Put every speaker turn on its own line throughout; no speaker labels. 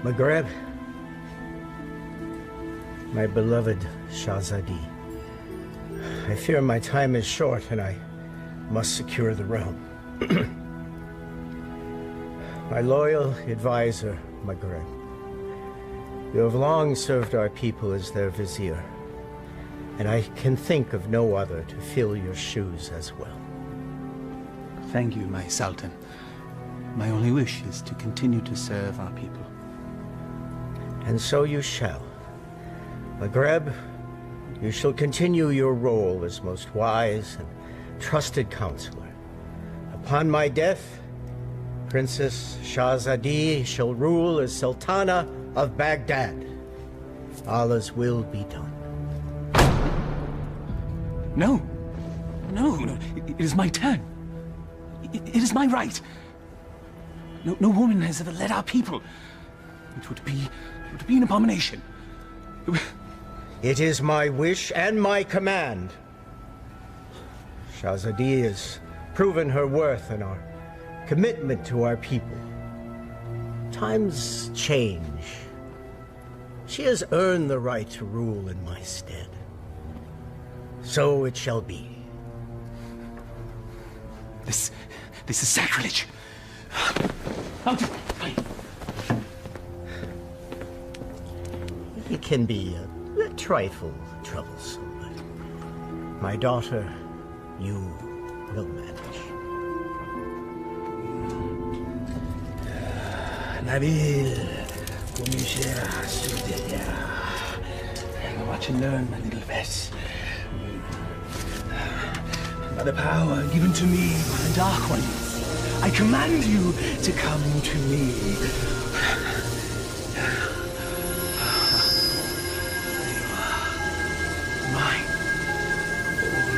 Maghreb, my beloved Shahzadi, I fear my time is short and I must secure the realm. My loyal advisor, Maghreb, you have long served our people as their vizier, and I can think of no other to fill your shoes as well.
Thank you, my Sultan. My only wish is to continue to serve our people.
And so you shall. Maghreb, you shall continue your role as most wise and trusted counselor. Upon my death, Princess Shahzadi shall rule as Sultana of Baghdad. Allah's will be done.
No. It is my turn. It is my right. No woman has ever led our people. It would be an abomination.
It is my wish and my command. Shahzadi has proven her worth and our commitment to our people. Times change. She has earned the right to rule in my stead. So it shall be.
This is sacrilege.
It can be a trifle troublesome, but my daughter, you will manage.
Nabil, watch and learn, my little Vess. By the power given to me by the Dark Ones, I command you to come to me. Mine. All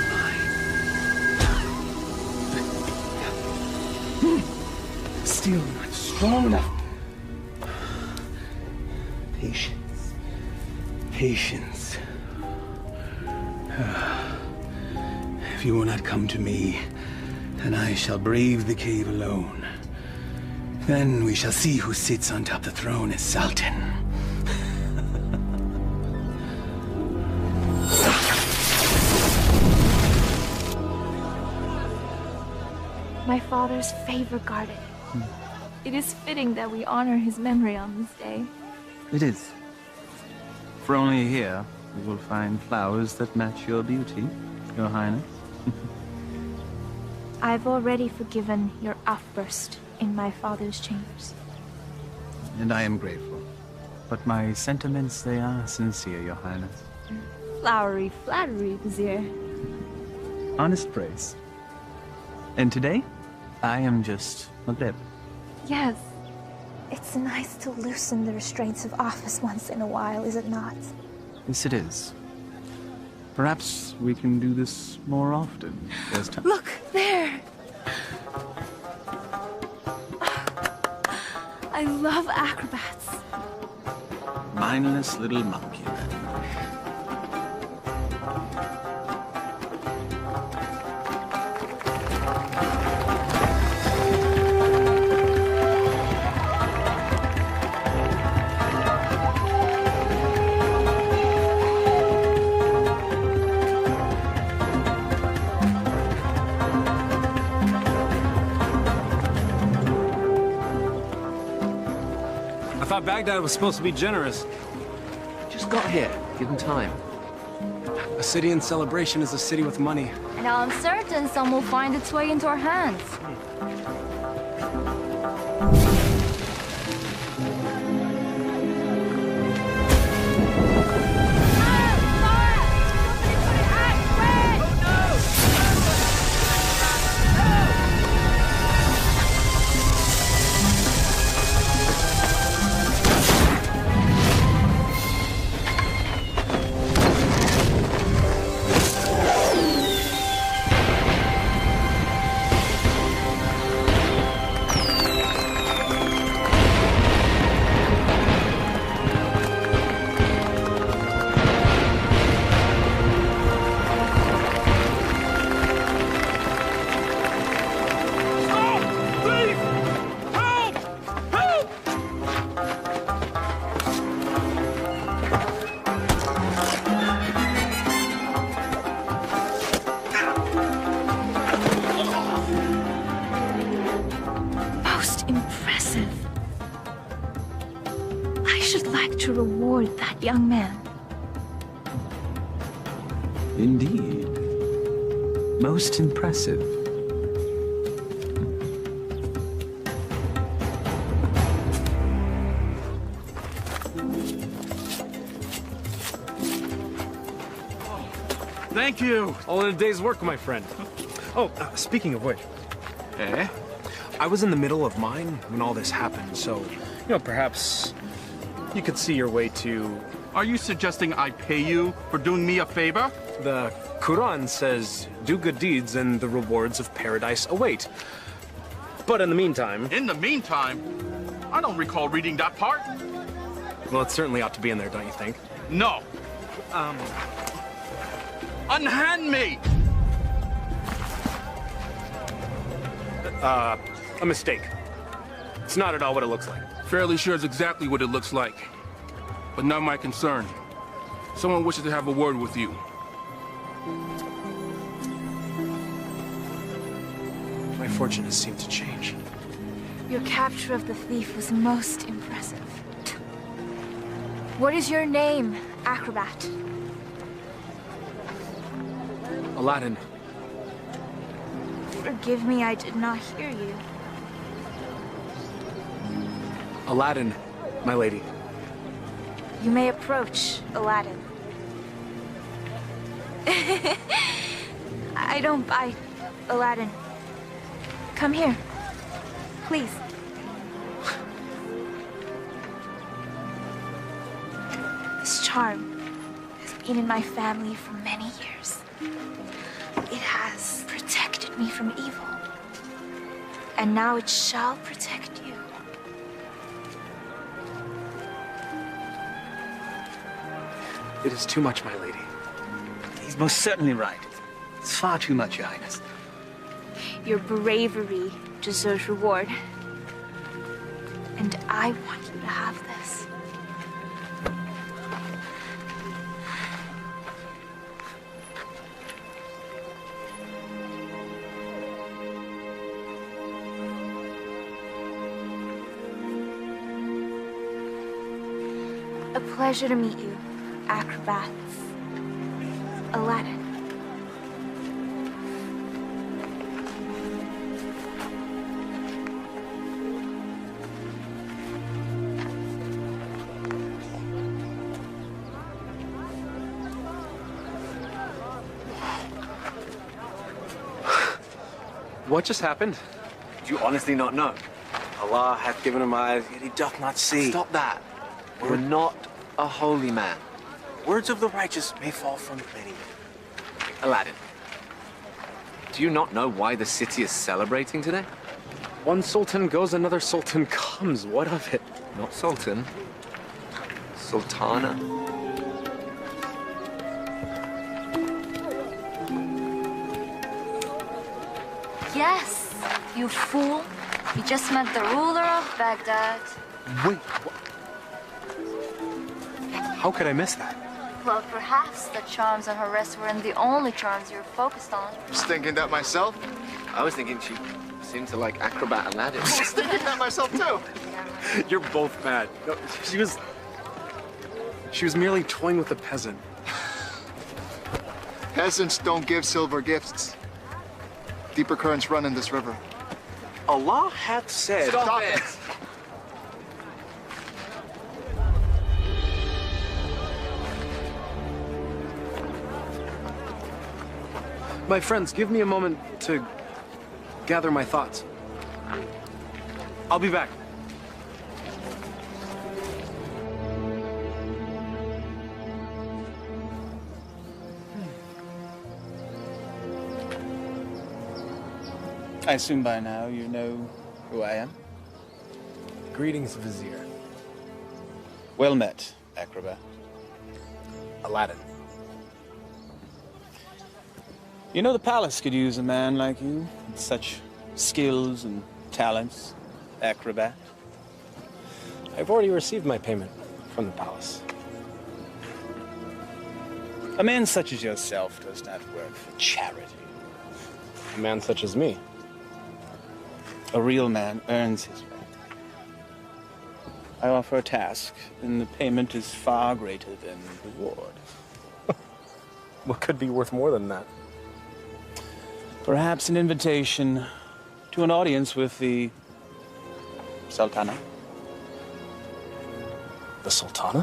mine. Still not strong enough. Patience. If you will not come to me, then I shall brave the cave alone. Then we shall see who sits on top the throne as Sultan.
My father's favorite garden. It is fitting that we honor his memory on this day.
It is. For only here you will find flowers that match your beauty, Your Highness.
I've already forgiven your outburst in my father's chambers.
And I am grateful. But my sentiments, they are sincere, Your Highness.
Flowery flattery, Vizier.
Honest praise. And today, I am just Maghreb.
Yes. It's nice to loosen the restraints of office once in a while, is it not?
Yes, it is. Perhaps we can do this more often. There's time.
Look, there! I love acrobats.
Mindless little monkey.
Baghdad was supposed to be generous.
Just got here. Give him time.
A city in celebration is a city with money.
And I'm certain some will find its way into our hands. to reward that young man.
Indeed. Most impressive.
Thank you.
All in a day's work, my friend.
Oh, speaking of which.
Eh?
I was in the middle of mine when all this happened, so, perhaps you could see your way to...
Are you suggesting I pay you for doing me a favor?
The Quran says, do good deeds and the rewards of paradise await. But in the meantime...
In the meantime? I don't recall reading that part.
Well, it certainly ought to be in there, don't you think?
No. Unhand me!
A mistake. It's not at all what it looks like.
Fairly sure it's exactly what it looks like. But not my concern. Someone wishes to have a word with you.
My fortune has seemed to change.
Your capture of the thief was most impressive. What is your name, acrobat?
Aladdin.
Forgive me, I did not hear you.
Aladdin, my lady.
You may approach, Aladdin. I don't bite, Aladdin. Come here, please. This charm has been in my family for many years. It has protected me from evil. And now it shall protect you.
It is too much, my lady.
He's most certainly right. It's far too much, Your Highness.
Your bravery deserves reward. And I want you to have this. A pleasure to meet you, acrobats. Aladdin.
What just happened? Do you honestly not know? Allah hath given him eyes, yet he doth not see. Stop that. We're not a holy man. Words of the righteous may fall from many. Aladdin, do you not know why the city is celebrating today?
One sultan goes, another sultan comes. What of it?
Not sultan. Sultana.
Yes, you fool. You just met the ruler of Baghdad.
Wait, what? How could I miss that?
Well, perhaps the charms on her wrist weren't the only charms you were focused on.
I was thinking that myself.
I was thinking she seemed to like acrobat Aladdin.
I was thinking that myself too.
You're both bad. No, she was merely toying with a peasant.
Peasants don't give silver gifts. Deeper currents run in this river.
Allah hath said...
Stop it!
My friends, give me a moment to gather my thoughts. I'll be back.
I assume by now you know who I am.
Greetings, Vizier.
Well met, acrobat.
Aladdin.
You know the palace could use a man like you, with such skills and talents, acrobat.
I've already received my payment from the palace.
A man such as yourself does not work for charity.
A man such as me.
A real man earns his way. I offer a task, and the payment is far greater than the reward.
What could be worth more than that?
Perhaps an invitation to an audience with the Sultana.
The Sultana?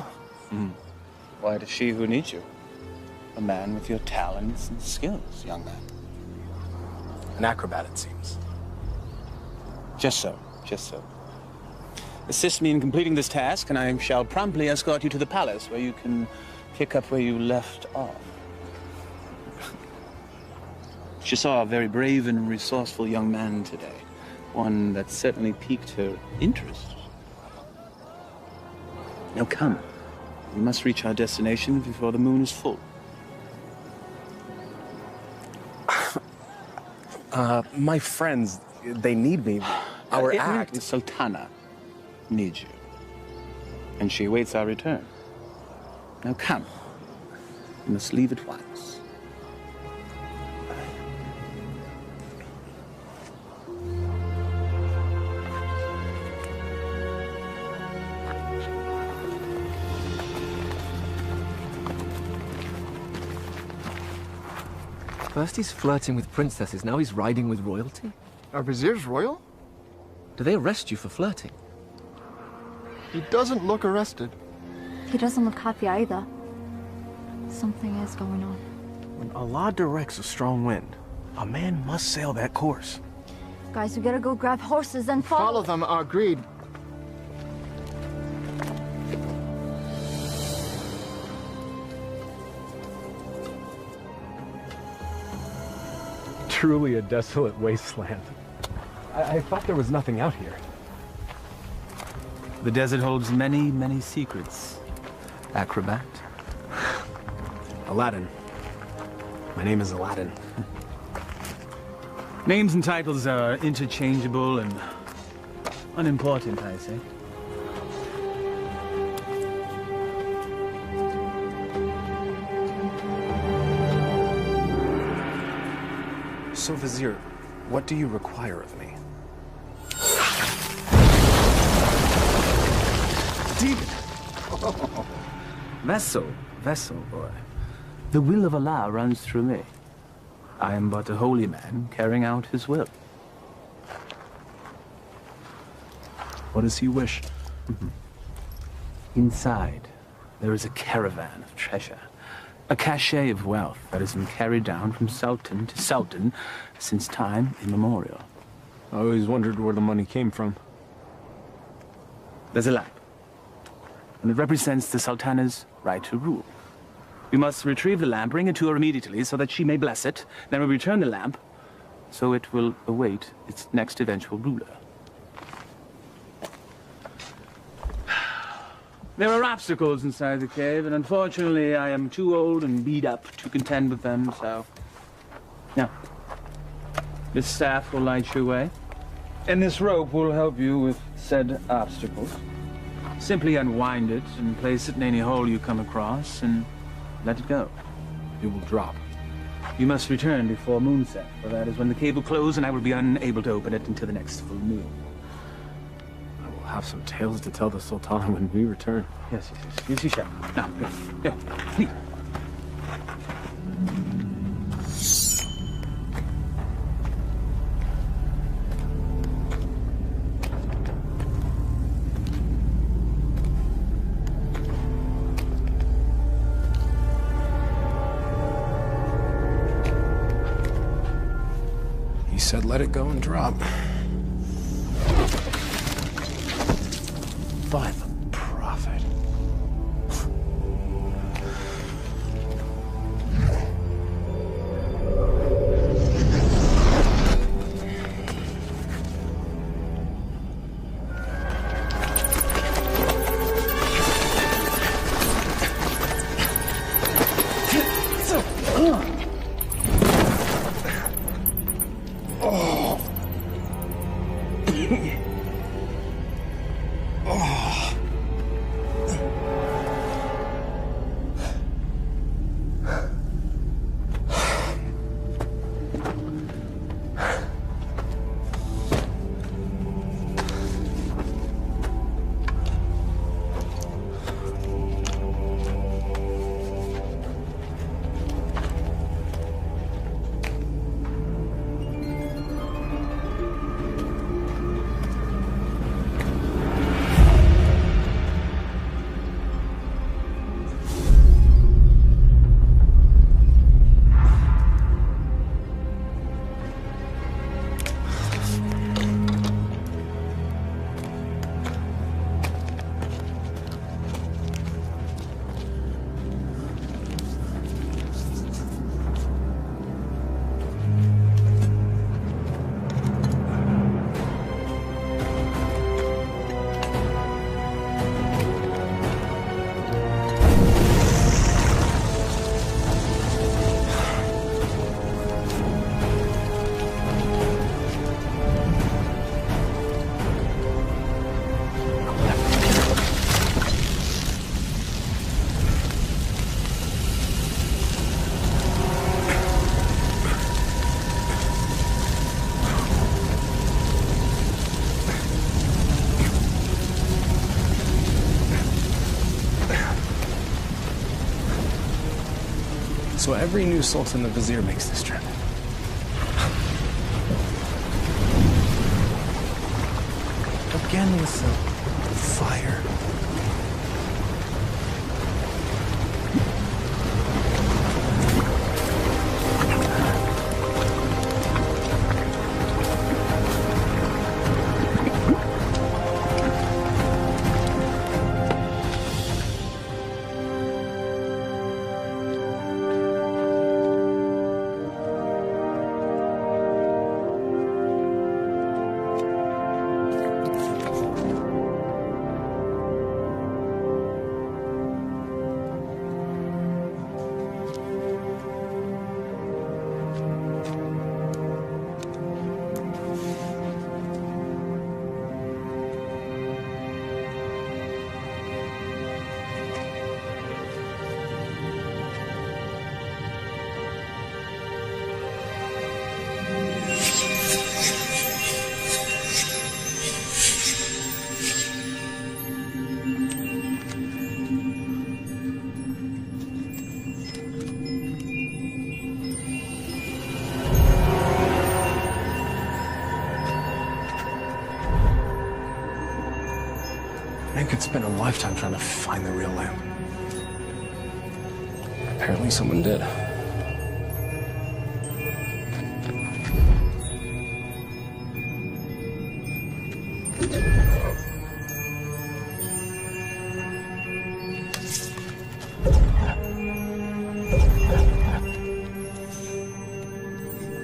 Why, it is she who needs you. A man with your talents and skills, young man.
An acrobat, it seems.
Just so, just so. Assist me in completing this task, and I shall promptly escort you to the palace, where you can pick up where you left off. She saw a very brave and resourceful young man today. One that certainly piqued her interest. Now come. We must reach our destination before the moon is full.
My friends, they need me. Our act.
The Sultana needs you. And she awaits our return. Now come. We must leave at once.
First he's flirting with princesses, now he's riding with royalty?
Are viziers royal?
Do they arrest you for flirting?
He doesn't look arrested.
He doesn't look happy either. Something is going on.
When Allah directs a strong wind, a man must sail that course.
Guys, we gotta go grab horses and
Follow them, agreed.
Truly a desolate wasteland. I thought there was nothing out here.
The desert holds many, many secrets. Acrobat.
Aladdin. My name is Aladdin.
Names and titles are interchangeable and unimportant, I say.
So, Vizier, what do you require of me?
Demon! Vessel, boy. The will of Allah runs through me. I am but a holy man carrying out his will.
What does he wish?
Inside, there is a caravan of treasure. A cachet of wealth that has been carried down from sultan to sultan since time immemorial.
I always wondered where the money came from.
There's a lamp, and it represents the sultana's right to rule. We must retrieve the lamp, bring it to her immediately so that she may bless it. Then we return the lamp, so it will await its next eventual ruler. There are obstacles inside the cave, and unfortunately I am too old and beat up to contend with them, so... Now, this staff will light your way, and this rope will help you with said obstacles. Simply unwind it and place it in any hole you come across, and let it go.
It will drop.
You must return before moonset, for that is when the cave will close, and I will be unable to open it until the next full moon.
We'll have some tales to tell the Sultana when we return.
Yes, you shall. Now, go, leave.
He said let it go and drop. By the prophet. Oh. So every new sultan the vizier makes this trip. Again with the fire. I could spend a lifetime trying to find the real lamp. Apparently someone did.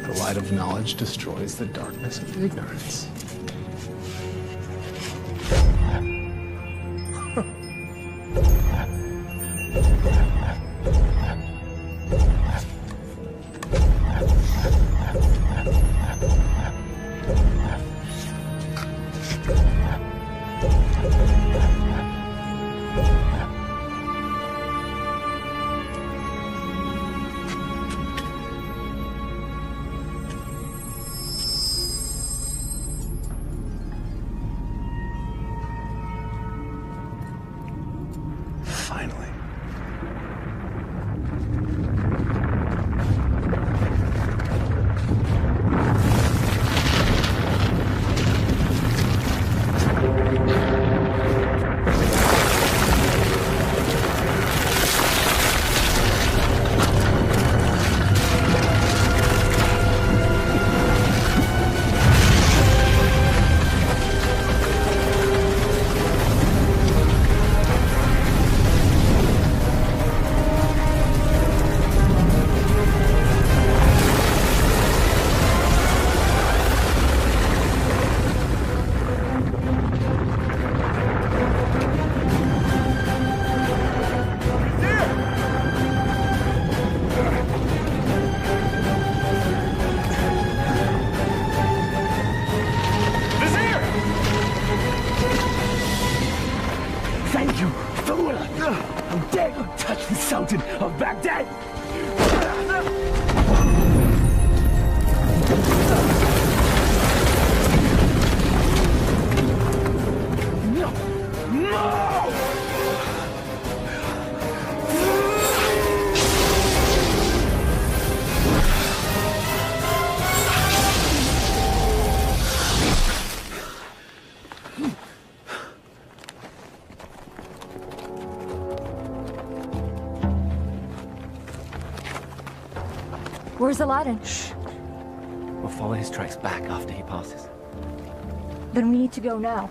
The light of knowledge destroys the darkness of ignorance. Finally.
Of Baghdad! No! No!
Where's Aladdin?
Shh. We'll follow his tracks back after he passes.
Then we need to go now.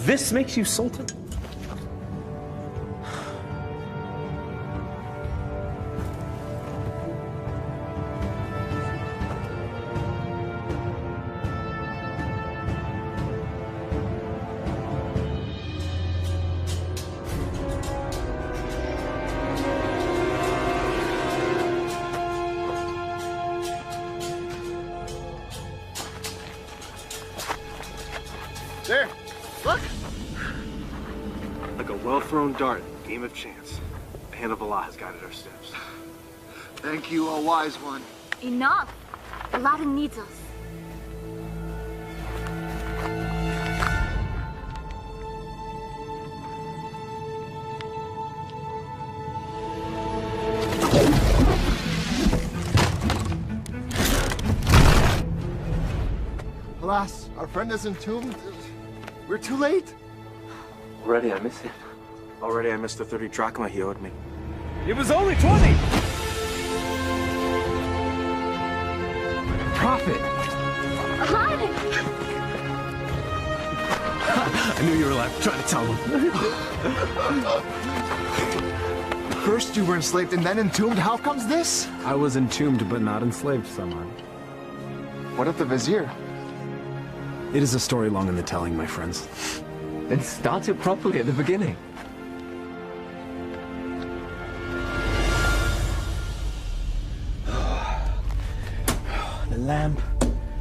This makes you Sultan?
There, look.
Like a well-thrown dart, game of chance. The hand of Allah has guided our steps.
Thank you, O wise one.
Enough! Aladdin needs us.
Alas, our friend is entombed. We're too late.
Already I miss him. Already I missed the 30 drachma he owed me.
It was only 20!
Prophet!
Aladdin!
I knew you were alive. Try to tell him.
First you were enslaved and then entombed. How comes this?
I was entombed but not enslaved, someone.
What of the vizier?
It is a story long in the telling, my friends.
Then start it properly at the beginning.
The lamp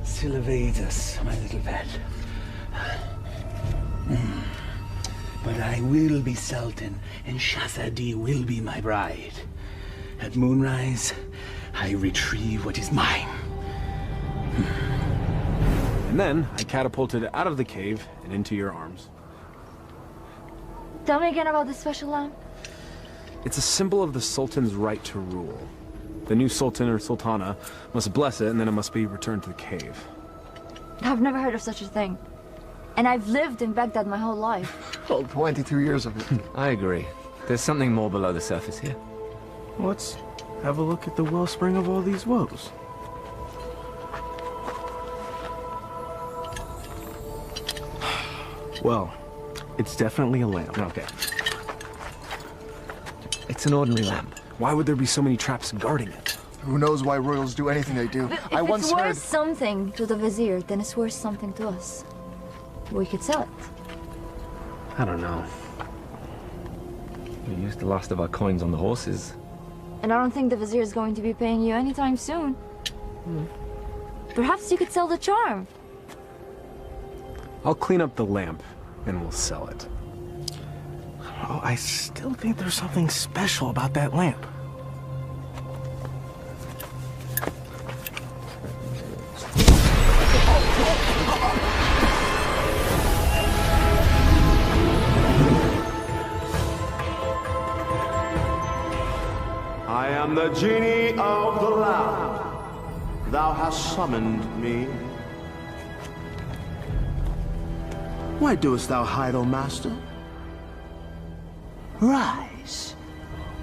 still evades us, my little pet. But I will be Sultan, and Shahzadi will be my bride. At moonrise, I retrieve what is mine.
And then I catapulted out of the cave and into your arms.
Tell me again about this special lamp.
It's a symbol of the Sultan's right to rule. The new Sultan or Sultana must bless it, and then it must be returned to the cave.
I've never heard of such a thing. And I've lived in Baghdad my whole life.
Well, 22 years of it.
I agree. There's something more below the surface here.
Let's have a look at the wellspring of all these woes. Well, it's definitely a lamp.
Okay. It's an ordinary lamp.
Why would there be so many traps guarding it?
Who knows why royals do anything they do?
If
I once
it's worth
heard...
something to the vizier, then it's worth something to us. We could sell it.
I don't know.
We used the last of our coins on the horses.
And I don't think the vizier is going to be paying you anytime soon. Perhaps you could sell the charm.
I'll clean up the lamp, and we'll sell it.
Oh, I still think there's something special about that lamp.
I am the genie of the lamp. Thou hast summoned me. Why doest thou hide, O master? Rise,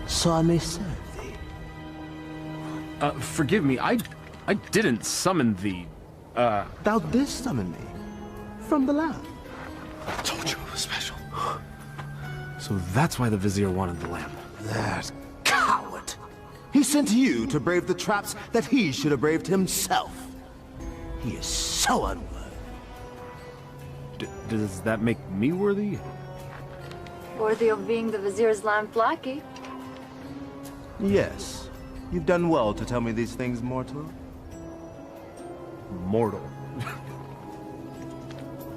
so I may serve thee.
Forgive me, I didn't summon thee.
Thou didst summon me from the lamp.
I told you it was special. So that's why the vizier wanted the lamp.
That coward! He sent you to brave the traps that he should have braved himself. He is so unworthy.
Does that make me worthy?
Worthy of being the vizier's lamp lackey.
Yes. You've done well to tell me these things, mortal.
Mortal.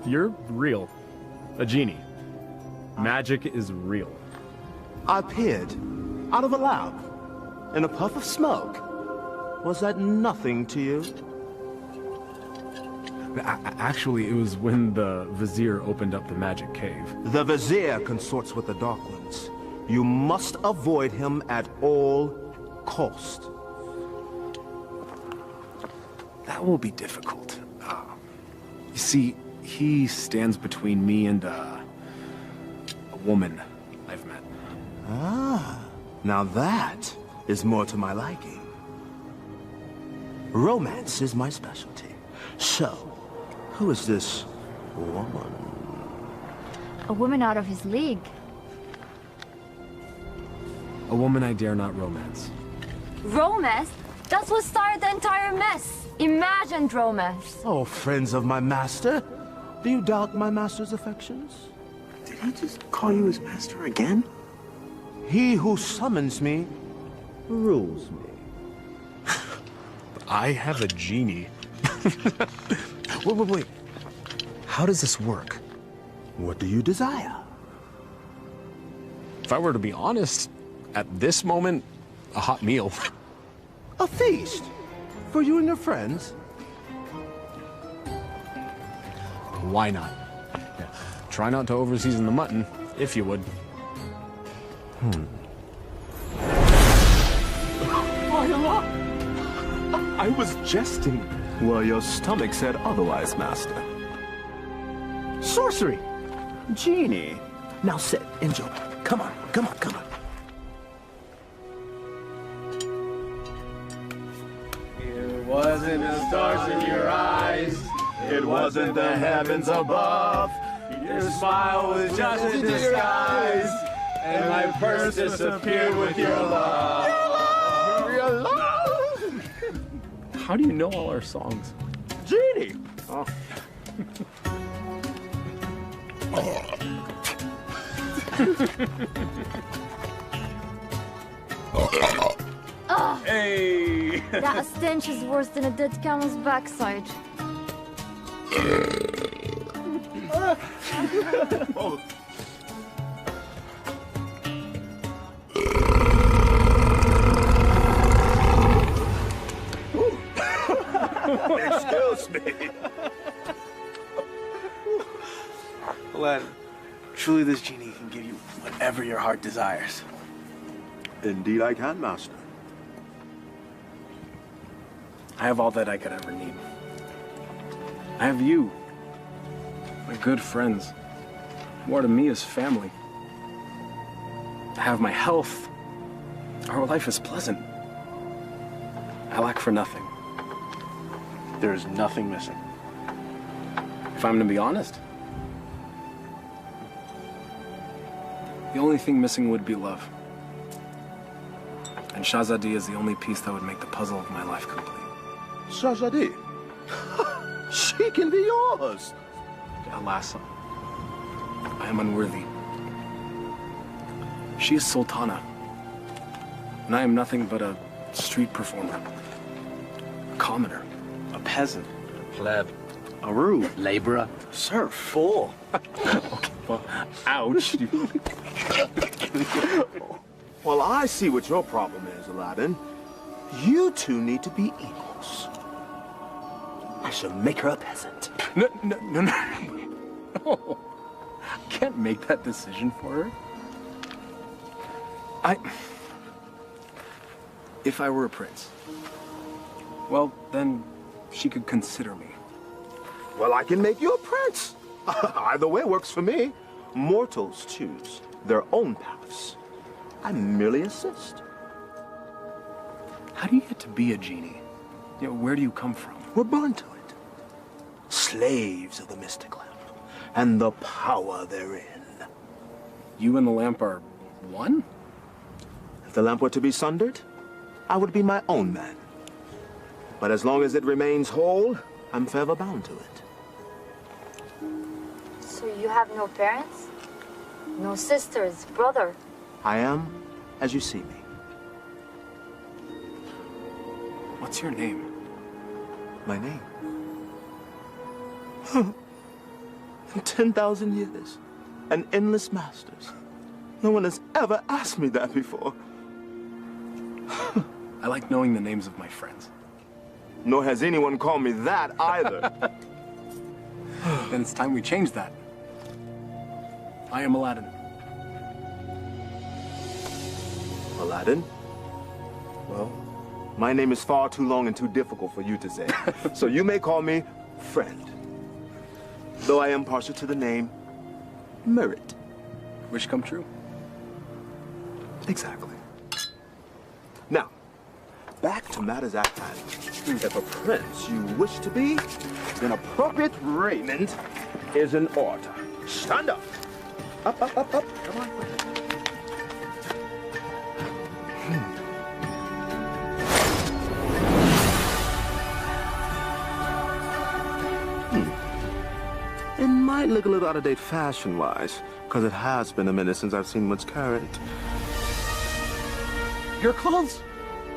You're real. A genie. Magic is real.
I appeared out of a lamp in a puff of smoke. Was that nothing to you?
Actually, it was when the vizier opened up the magic cave.
The vizier consorts with the Dark Ones. You must avoid him at all cost.
That will be difficult. You see, he stands between me and a woman I've met.
Ah, now that is more to my liking. Romance is my specialty. So, who is this woman?
A woman out of his league.
A woman I dare not romance.
Romance? That's what started the entire mess. Imagined romance.
Oh, friends of my master, do you doubt my master's affections?
Did he just call you his master again?
He who summons me rules me.
I have a genie. Wait. How does this work?
What do you desire?
If I were to be honest, at this moment, a hot meal.
A feast? For you and your friends?
Why not? Yeah. Try not to overseason the mutton, if you would.
I was jesting. Well, your stomach said otherwise, Master. Sorcery! Genie! Now sit, enjoy. Come on, come on, come on.
It wasn't the stars in your eyes. It wasn't the heavens above. Your smile was just a disguise. And my purse disappeared with your love.
Your love!
How do you know all our songs?
Genie!
Oh.
Hey! That stench is worse than a dead camel's backside.
Excuse me.
Aladdin, truly this genie can give you whatever your heart desires.
Indeed I can, Master.
I have all that I could ever need. I have you, my good friends, who are to me as family. I have my health. Our life is pleasant. I lack for nothing. There is nothing missing. If I'm to be honest, the only thing missing would be love. And Shahzadi is the only piece that would make the puzzle of my life complete.
Shahzadi? She can be yours.
Alas, I am unworthy. She is Sultana, and I am nothing but a street performer, a commoner, a peasant,
pleb,
a rube,
laborer,
serf, fool.
Okay, well, ouch.
Well, I see what your problem is, Aladdin. You two need to be equals. I shall make her a peasant.
No. No. I can't make that decision for her. If I were a prince, well, then she could consider me.
Well, I can make you a prince. Either way works for me. Mortals choose their own paths. I merely assist.
How do you get to be a genie? You know, where do you come from?
We're born to it. Slaves of the mystic lamp and the power therein.
You and the lamp are one?
If the lamp were to be sundered, I would be my own man. But as long as it remains whole, I'm forever bound to it.
So you have no parents? No sisters, brother?
I am as you see me.
What's your name?
My name? 10,000 years and endless masters. No one has ever asked me that before.
I like knowing the names of my friends.
Nor has anyone called me that either.
Then it's time we change that. I am Aladdin.
Aladdin? Well, my name is far too long and too difficult for you to say. So you may call me friend. Though I am partial to the name Merit.
Wish come true?
Exactly. Now, back to matters at hand. If a prince you wish to be, then appropriate raiment is in order. Stand up. Up, up, up, up. Come on. It might look a little out of date fashion-wise, because it has been a minute since I've seen what's current.
Your clothes?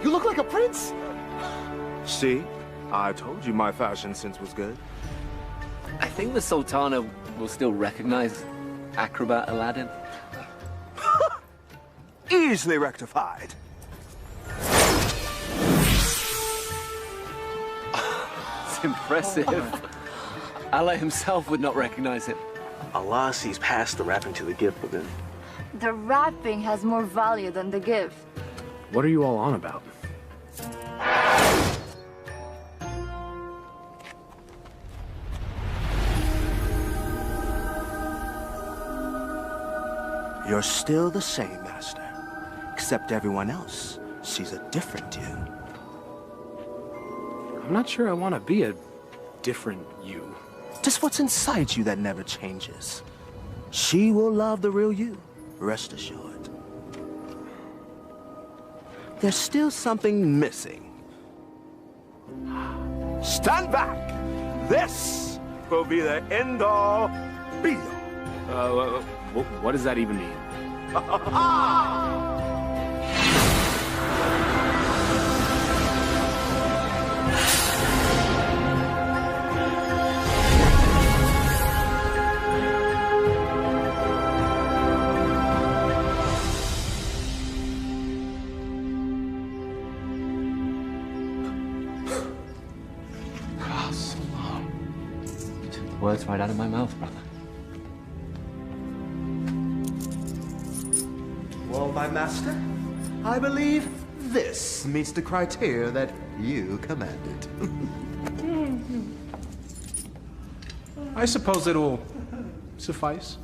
You look like a prince?
See? I told you my fashion sense was good.
I think the Sultana will still recognize acrobat Aladdin.
Easily rectified.
It's impressive. Allah himself would not recognize him.
Allah sees past the rapping to the gift within.
The rapping has more value than the gift.
What are you all on about?
You're still the same, Master. Except everyone else sees a different you.
I'm not sure I want to be a different you.
Just what's inside you that never changes. She will love the real you, rest assured. There's still something missing. Stand back! This will be the end-all, be-all.
What does that even mean?
Words right out of my mouth, brother.
Well, my master, I believe this meets the criteria that you commanded.
I suppose it'll suffice.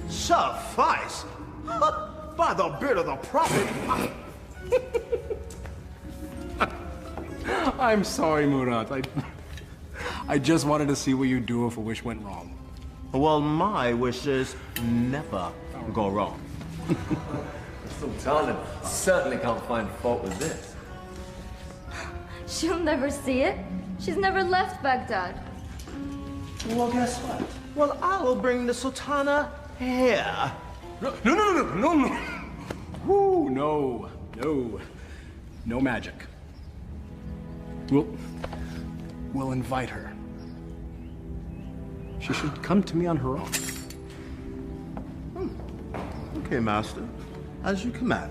Suffice? By the beard of the prophet!
I'm sorry, Murat. I just wanted to see what you'd do if a wish went wrong.
Well, my wishes never go wrong.
Sultana certainly can't find fault with this.
She'll never see it. She's never left Baghdad.
Well, guess what? Well, I will bring the Sultana here.
No. Woo, no. No magic. We'll invite her. She should come to me on her own.
Okay, master. As you command.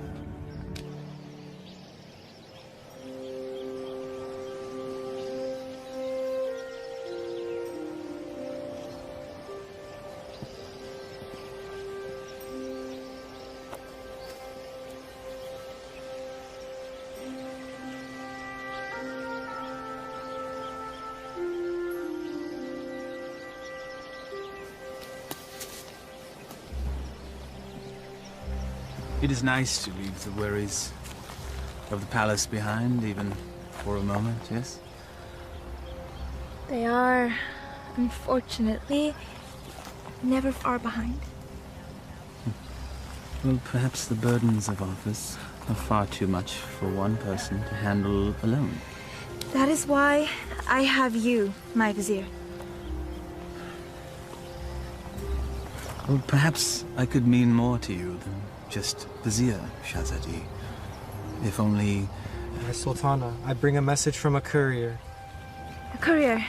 It is nice to leave the worries of the palace behind, even for a moment, yes?
They are, unfortunately, never far behind.
Well, perhaps the burdens of office are far too much for one person to handle alone.
That is why I have you, my vizier.
Well, perhaps I could mean more to you than just Vizier, Shahzadi. If only...
Sultana, I bring a message from a courier.
A courier?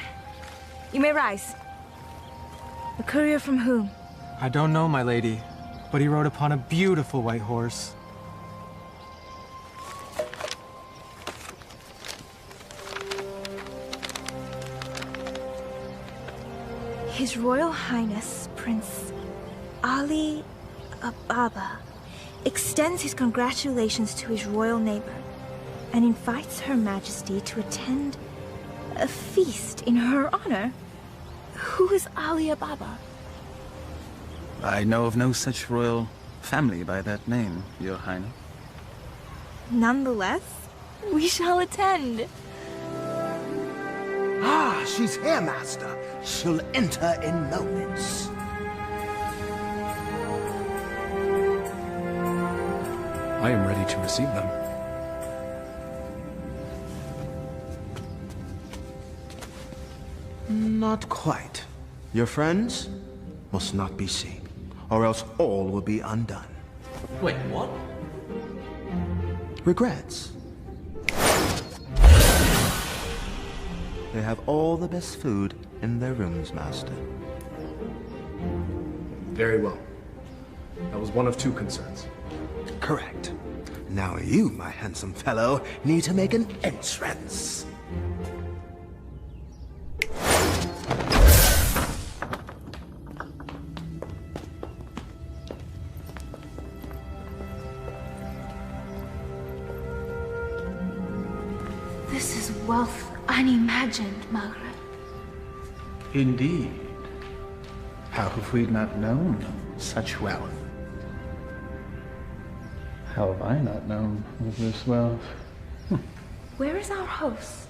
You may rise. A courier from whom?
I don't know, my lady, but he rode upon a beautiful white horse.
His Royal Highness, Prince Ali Ababa, extends his congratulations to his royal neighbor and invites Her Majesty to attend a feast in her honor. Who is Ali Ababa?
I know of no such royal family by that name, Your Highness.
Nonetheless, we shall attend.
Ah, she's here, master. She'll enter in moments.
I am ready to receive them.
Not quite. Your friends must not be seen, or else all will be undone.
Wait, what?
Regrets. They have all the best food in their rooms, Master.
Very well. That was one of two concerns.
Correct. Now you, my handsome fellow, need to make an entrance.
This is wealth unimagined, Maghreb.
Indeed. How have we not known such wealth? How have I not known of this wealth?
Where is our host?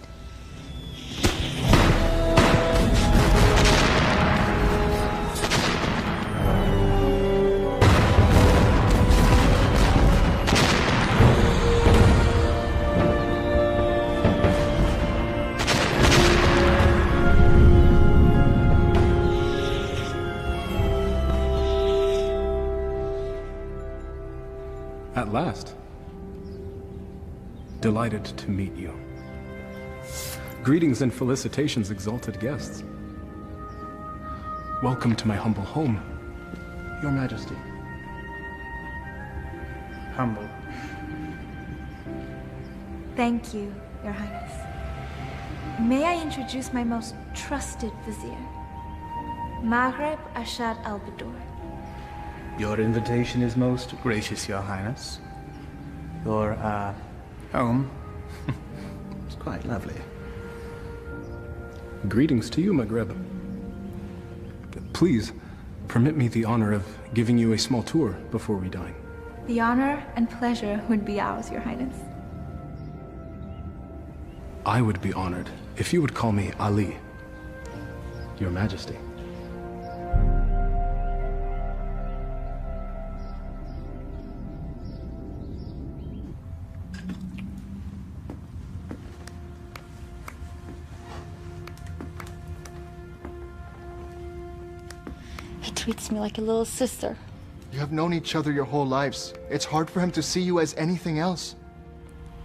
At last. Delighted to meet you. Greetings and felicitations, exalted guests. Welcome to my humble home, Your Majesty.
Humble.
Thank you, Your Highness. May I introduce my most trusted vizier, Maghreb Ashad al-Badur.
Your invitation is most gracious, Your Highness. Your, home is quite lovely.
Greetings to you, Maghreb. Please, permit me the honor of giving you a small tour before we dine.
The honor and pleasure would be ours, Your Highness.
I would be honored if you would call me Ali, Your Majesty.
He treats me like a little sister.
You have known each other your whole lives. It's hard for him to see you as anything else.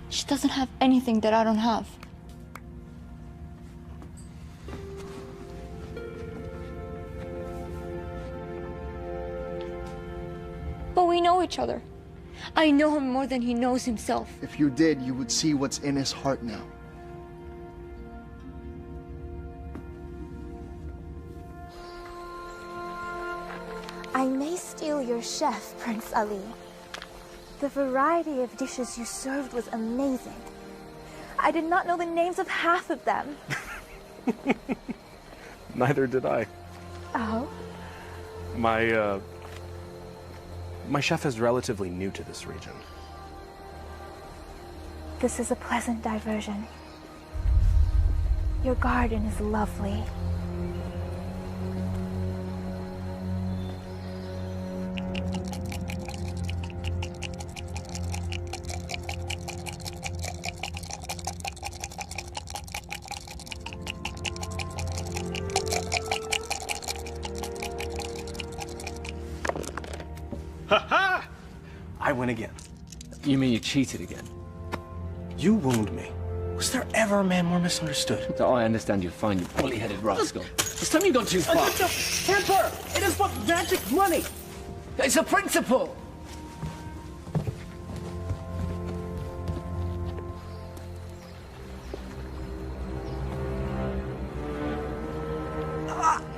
She doesn't have anything that I don't have. But we know each other. I know him more than he knows himself.
If you did, you would see what's in his heart now.
I may steal your chef, Prince Ali. The variety of dishes you served was amazing. I did not know the names of half of them.
Neither did I.
Oh?
My chef is relatively new to this region.
This is a pleasant diversion. Your garden is lovely.
Ha-ha! I win again.
You mean you cheated again?
You wound me. Was there ever a man more misunderstood?
Oh, I understand you fine, you bully-headed rascal. This time you've gone too far.
Temper! It is but magic money!
It's a principle!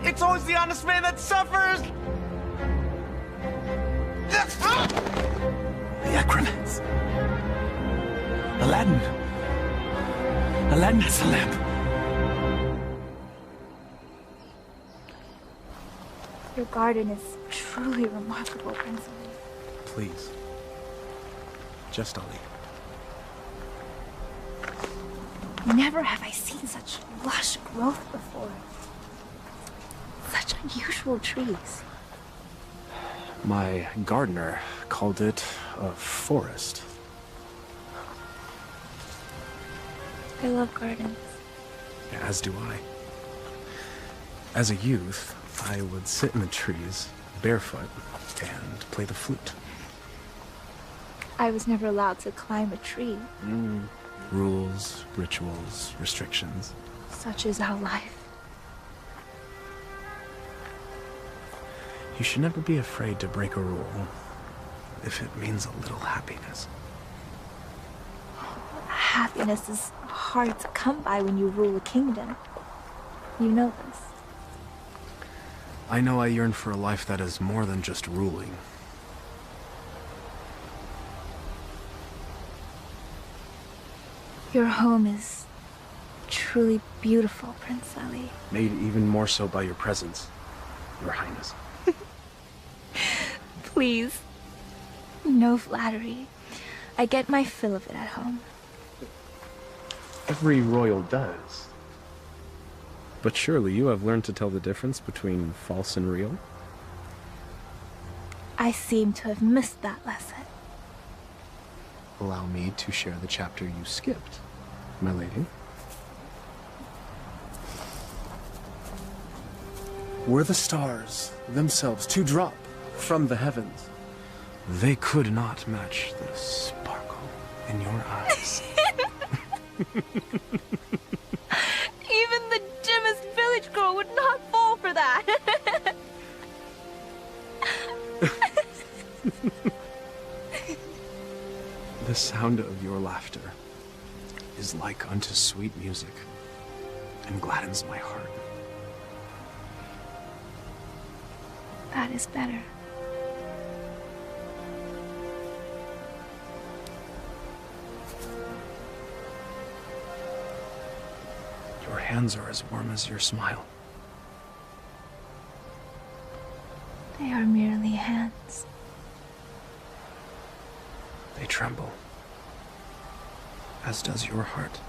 It's always the honest man that suffers!
The acromats. Aladdin. Aladdin has a lamp.
Your garden is truly remarkable, Prince Ali.
Please. Just Ali.
Never have I seen such lush growth before. Such unusual trees.
My gardener called it a forest.
I love gardens.
As do I. As a youth, I would sit in the trees, barefoot, and play the flute.
I was never allowed to climb a tree.
Rules, rituals, restrictions.
Such is our life.
You should never be afraid to break a rule if it means a little happiness.
Happiness is hard to come by when you rule a kingdom. You know this.
I know I yearn for a life that is more than just ruling.
Your home is truly beautiful, Prince Ali.
Made even more so by your presence, Your Highness.
Please. No flattery. I get my fill of it at home.
Every royal does. But surely you have learned to tell the difference between false and real?
I seem to have missed that lesson.
Allow me to share the chapter you skipped, my lady. Were the stars themselves to drop from the heavens, they could not match the sparkle in your eyes.
Even the dimmest village girl would not fall for that.
The sound of your laughter is like unto sweet music and gladdens my heart.
That is better.
Your hands are as warm as your smile.
They are merely hands.
They tremble, as does your heart.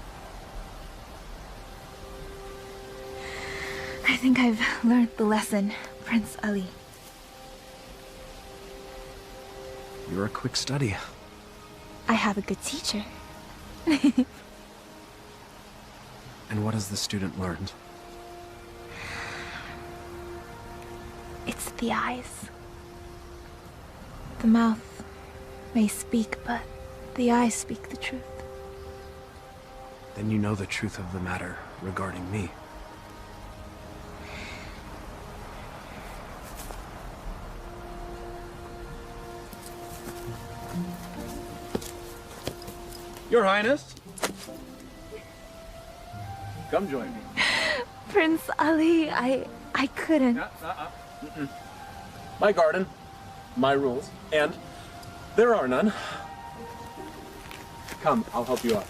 I think I've learned the lesson, Prince Ali.
You're a quick study.
I have a good teacher.
And what has the student learned?
It's the eyes. The mouth may speak, but the eyes speak the truth.
Then you know the truth of the matter regarding me.
Your Highness. Come join me.
Prince Ali, I couldn't.
My garden, my rules, and there are none. Come, I'll help you out.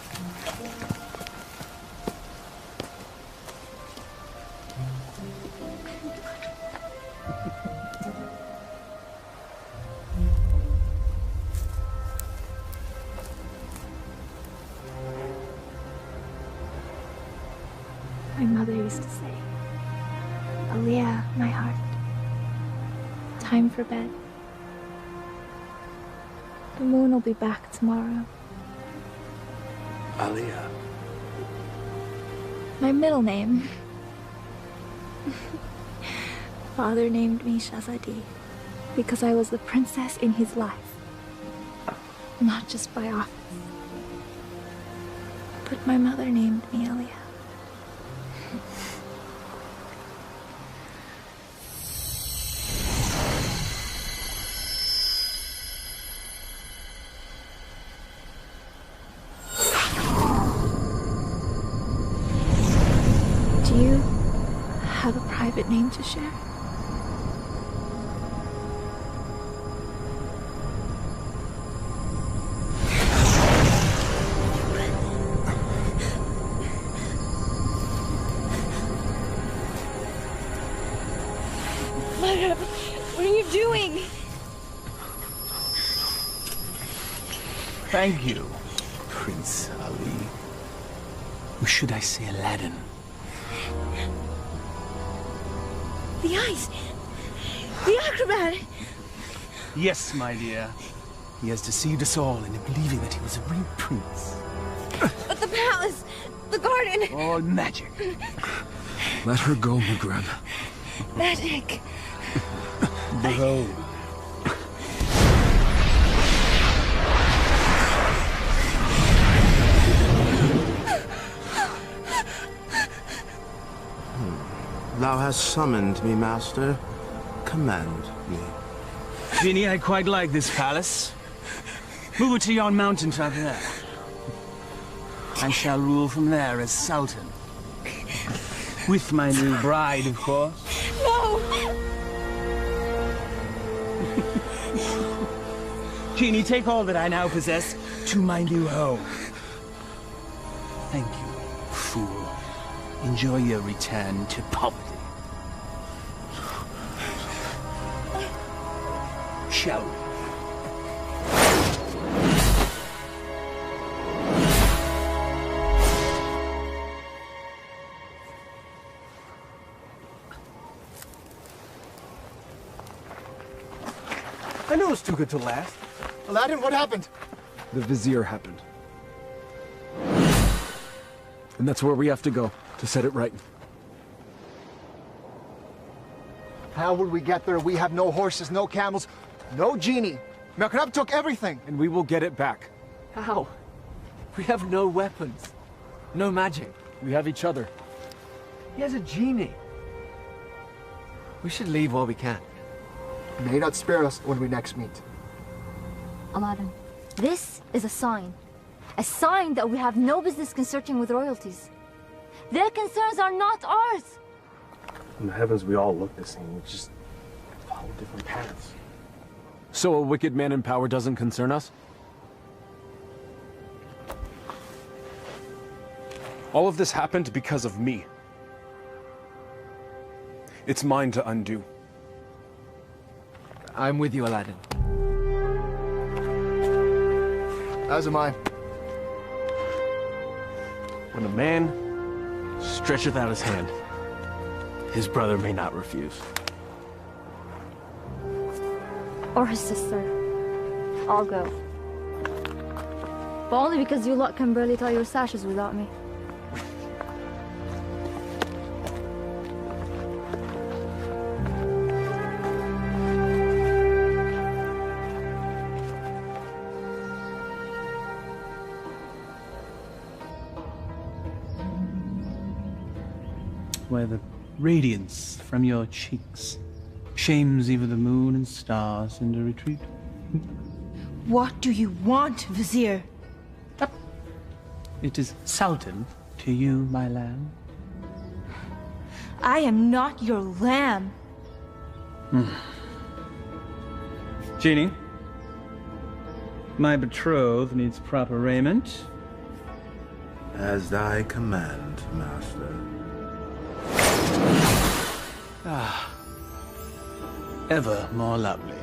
My mother used to say, Aliyah, my heart, time for bed. The moon will be back tomorrow.
Aliyah.
My middle name. Father named me Shahzadi because I was the princess in his life, not just by office. But my mother named me Aliyah. Do you have a private name to share? What are you doing?
Thank you, Prince Ali. Or should I say Aladdin?
The eyes! The acrobat!
Yes, my dear. He has deceived us all into believing that he was a real prince.
But the palace! The garden!
All magic.
Let her go, Maghreb.
Magic!
Behold.
Thou hast summoned me, master. Command me.
Genie, I quite like this palace. Move it to yon mountaintop there. I shall rule from there as Sultan. With my new bride, of course.
No!
Genie, take all that I now possess to my new home. Thank you, fool. Enjoy your return to poverty. Shall we?
I knew it was too good to last.
Aladdin, what happened?
The Vizier happened. And that's where we have to go, to set it right.
How would we get there? We have no horses, no camels, no genie. Makrab took everything.
And we will get it back.
How? We have no weapons. No magic.
We have each other.
He has a genie. We should leave while we can.
May not spare us when we next meet.
Aladdin, this is a sign. A sign that we have no business consorting with royalties. Their concerns are not ours.
In the heavens, we all look the same. We just follow different paths. So a wicked man in power doesn't concern us? All of this happened because of me. It's mine to undo.
I'm with you, Aladdin.
As am I.
When a man stretcheth out his hand, his brother may not refuse.
Or his sister. I'll go. But only because you lot can barely tie your sashes without me.
Where the radiance from your cheeks shames even the moon and stars into retreat.
What do you want, Vizier?
It is Sultan to you, my lamb.
I am not your lamb.
Genie, my betrothed needs proper raiment.
As thy command, master.
Ah, ever more lovely.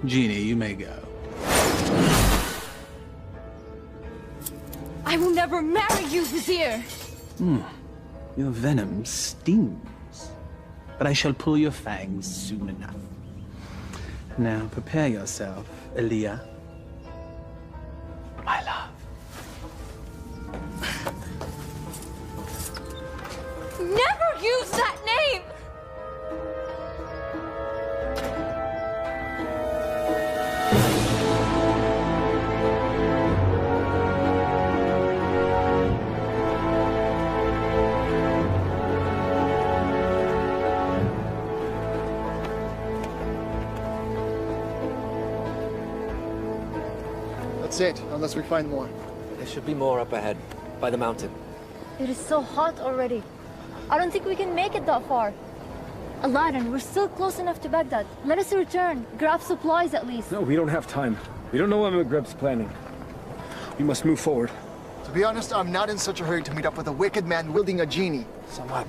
Genie, you may go.
I will never marry you, Vizier.
Your venom stings, but I shall pull your fangs soon enough. Now prepare yourself, Aliyah, my love.
Never use that name!
That's it, unless we find more.
There should be more up ahead, by the mountain.
It is so hot already. I don't think we can make it that far. Aladdin, we're still close enough to Baghdad. Let us return. Grab supplies at least.
No, we don't have time. We don't know what Magreb's planning. We must move forward.
To be honest, I'm not in such a hurry to meet up with a wicked man wielding a genie.
Samad.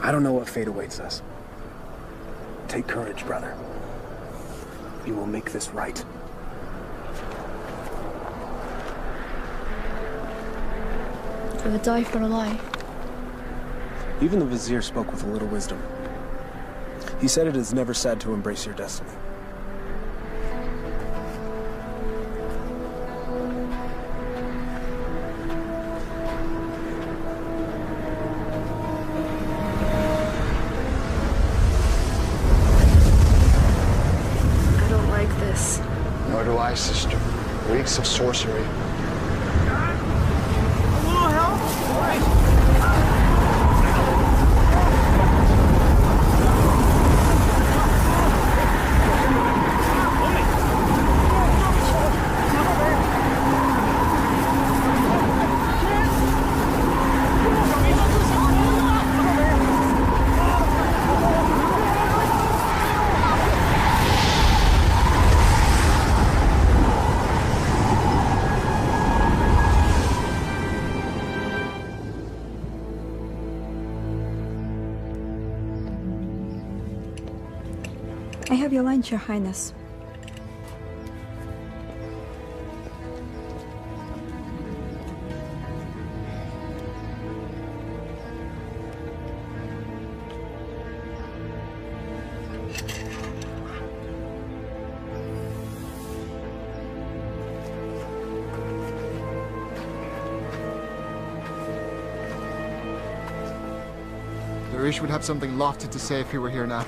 I don't know what fate awaits us. Take courage, brother. We will make this right.
I would die for a lie.
Even the Vizier spoke with a little wisdom. He said it is never sad to embrace your destiny.
I don't like this.
Nor do I, sister. Reeks of sorcery.
I have your lunch, Your Highness.
Darish would have something lofty to say if he were here now.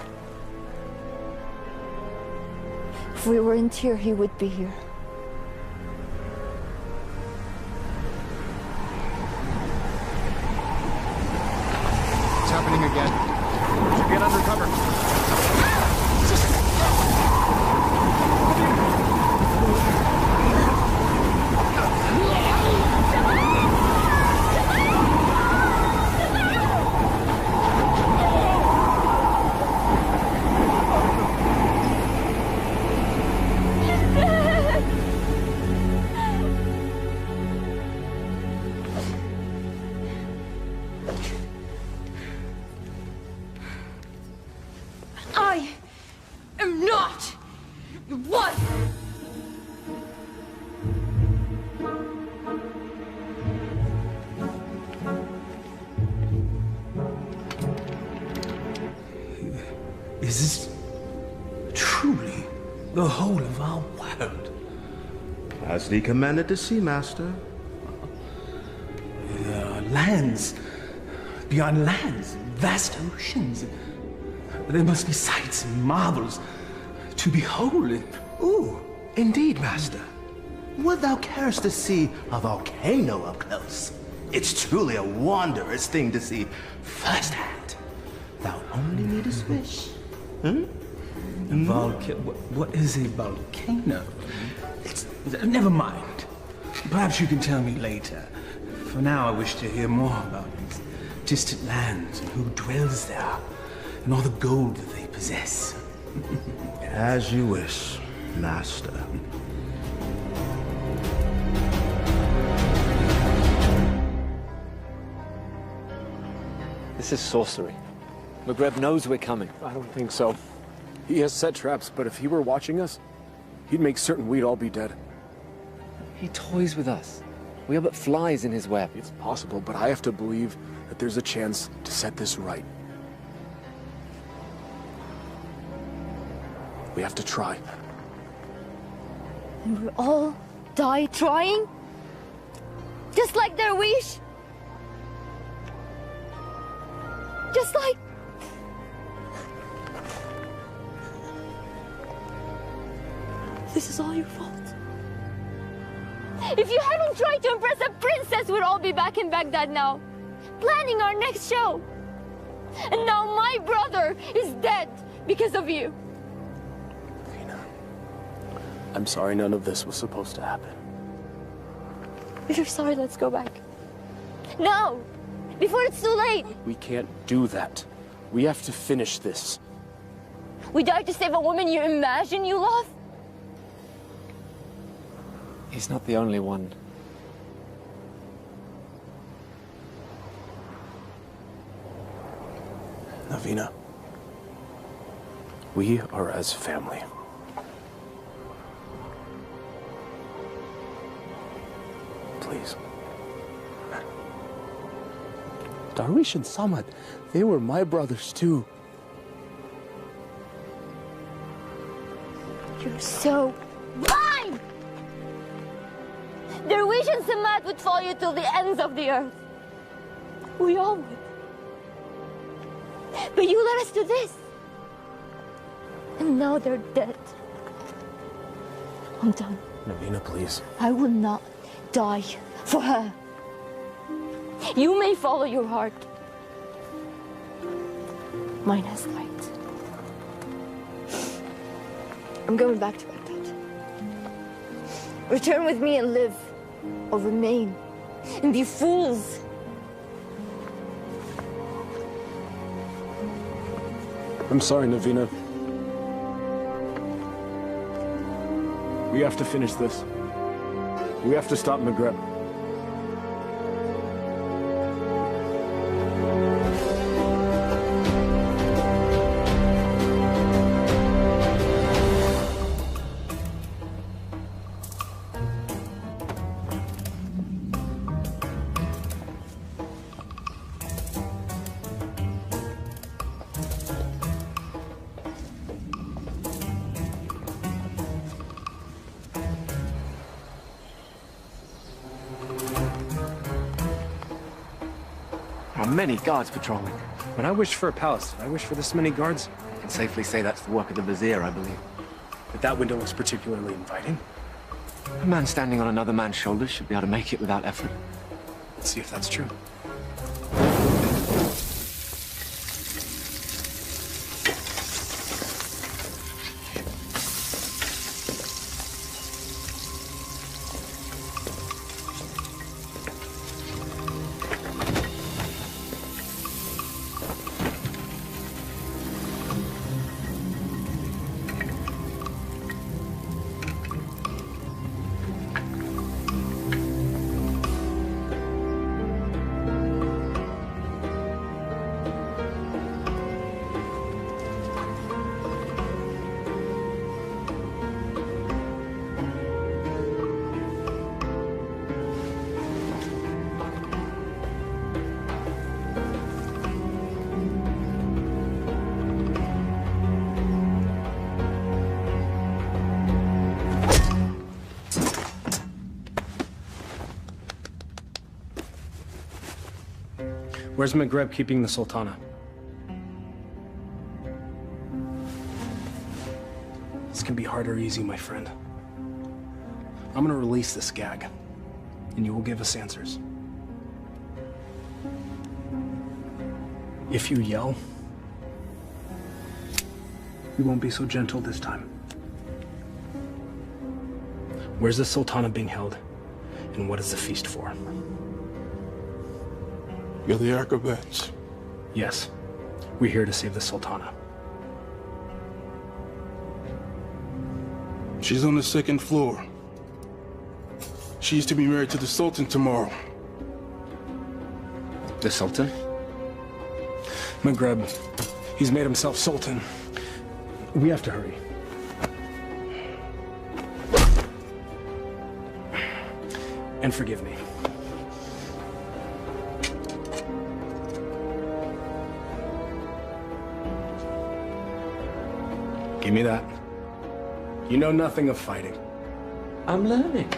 If we weren't here, he would be here.
It's happening again. We should get under cover.
Is this truly the whole of our world?
As thee commanded to see, Master.
Lands, beyond lands, vast oceans. There must be sights and marvels to behold.
Ooh, indeed, Master. Would thou carest to see a volcano up close? It's truly a wondrous thing to see firsthand. Thou only needest wish.
What is a volcano? Never mind. Perhaps you can tell me later. For now, I wish to hear more about these distant lands and who dwells there, and all the gold that they possess.
As you wish, Master.
This is sorcery. McGreb knows we're coming.
I don't think so. He has set traps, but if he were watching us, he'd make certain we'd all be dead.
He toys with us. We are but flies in his web.
It's possible, but I have to believe that there's a chance to set this right. We have to try.
And we'll all die trying? Just like their wish? Just like... This is all your fault. If you hadn't tried to impress a princess, we'd all be back in Baghdad now, planning our next show. And now my brother is dead because of you.
I'm sorry none of this was supposed to happen.
If you're sorry, let's go back. Now! Before it's too late!
We can't do that. We have to finish this.
We died to save a woman you imagine you love?
He's not the only one.
Navina, we are as family. Please. Darish and Samad, they were my brothers too.
You're so blind! Darwish and Samad would follow you till the ends of the earth. We all would. But you led us to this. And now they're dead. I'm done.
Navina, please.
I will not die for her. You may follow your heart. Mine has light. I'm going back to Baghdad. Return with me and live, or remain and be fools.
I'm sorry, Navina. We have to finish this. We have to stop Maghreb.
Many guards patrolling.
When I wished for a palace, did I wish for this many guards?
I can safely say that's the work of the vizier, I believe.
But that window looks particularly inviting.
A man standing on another man's shoulders should be able to make it without effort.
Let's see if that's true. Where's Maghreb keeping the Sultana? This can be hard or easy, my friend. I'm gonna release this gag, and you will give us answers. If you yell, we won't be so gentle this time. Where's the Sultana being held, and what is the feast for?
You're the acrobats.
Yes. We're here to save the Sultana.
She's on the second floor. She's to be married to the Sultan tomorrow.
The Sultan?
Maghreb. He's made himself Sultan. We have to hurry. And forgive me. Give me that. You know nothing of fighting.
I'm learning.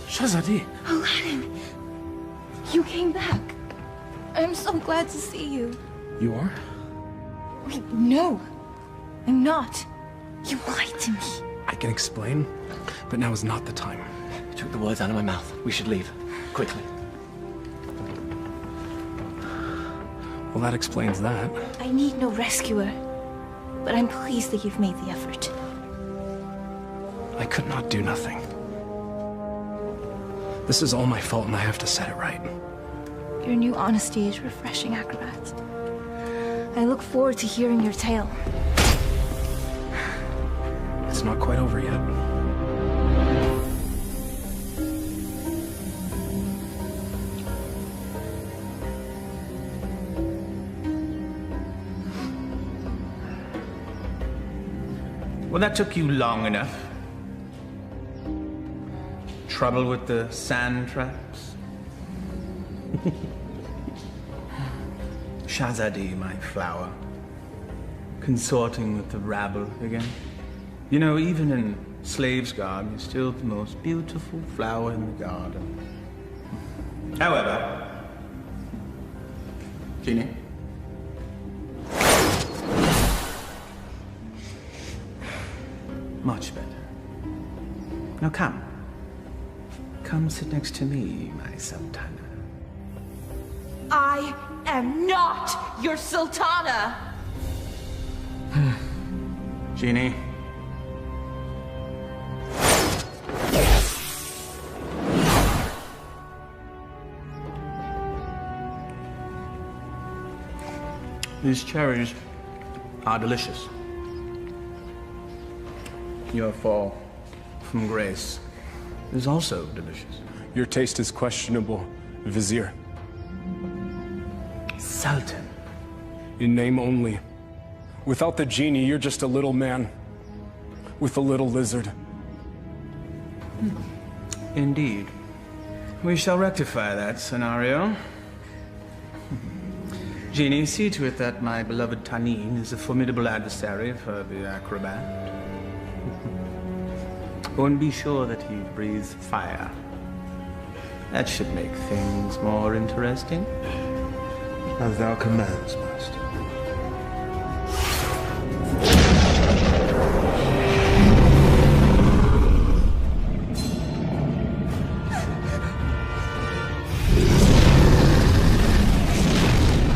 Shahzadi.
Aladdin, you came back. I'm so glad to see you.
You are?
Wait, no, I'm not. You lied to me.
I can explain, but now is not the time.
You took the words out of my mouth. We should leave. Quickly.
Well, that explains that.
I need no rescuer, but I'm pleased that you've made the effort.
I could not do nothing. This is all my fault, and I have to set it right.
Your new honesty is refreshing, acrobat. I look forward to hearing your tale.
It's not quite over yet.
Well, that took you long enough. Trouble with the sand traps?
Shahzadi, my flower. Consorting with the rabble again. You know, even in slave's garb, you're still the most beautiful flower in the garden. However, Genie. Much better. Now come. Come sit next to me, my Sultana.
I am not your Sultana!
Genie. These cherries are delicious. Your fall from grace is also delicious.
Your taste is questionable, Vizier.
Sultan.
In name only. Without the genie, you're just a little man with a little lizard.
Indeed. We shall rectify that scenario. Genie, see to it that my beloved Tanin is a formidable adversary for the acrobat. Oh, and be sure that he breathes fire. That should make things more interesting.
As thou commands, master.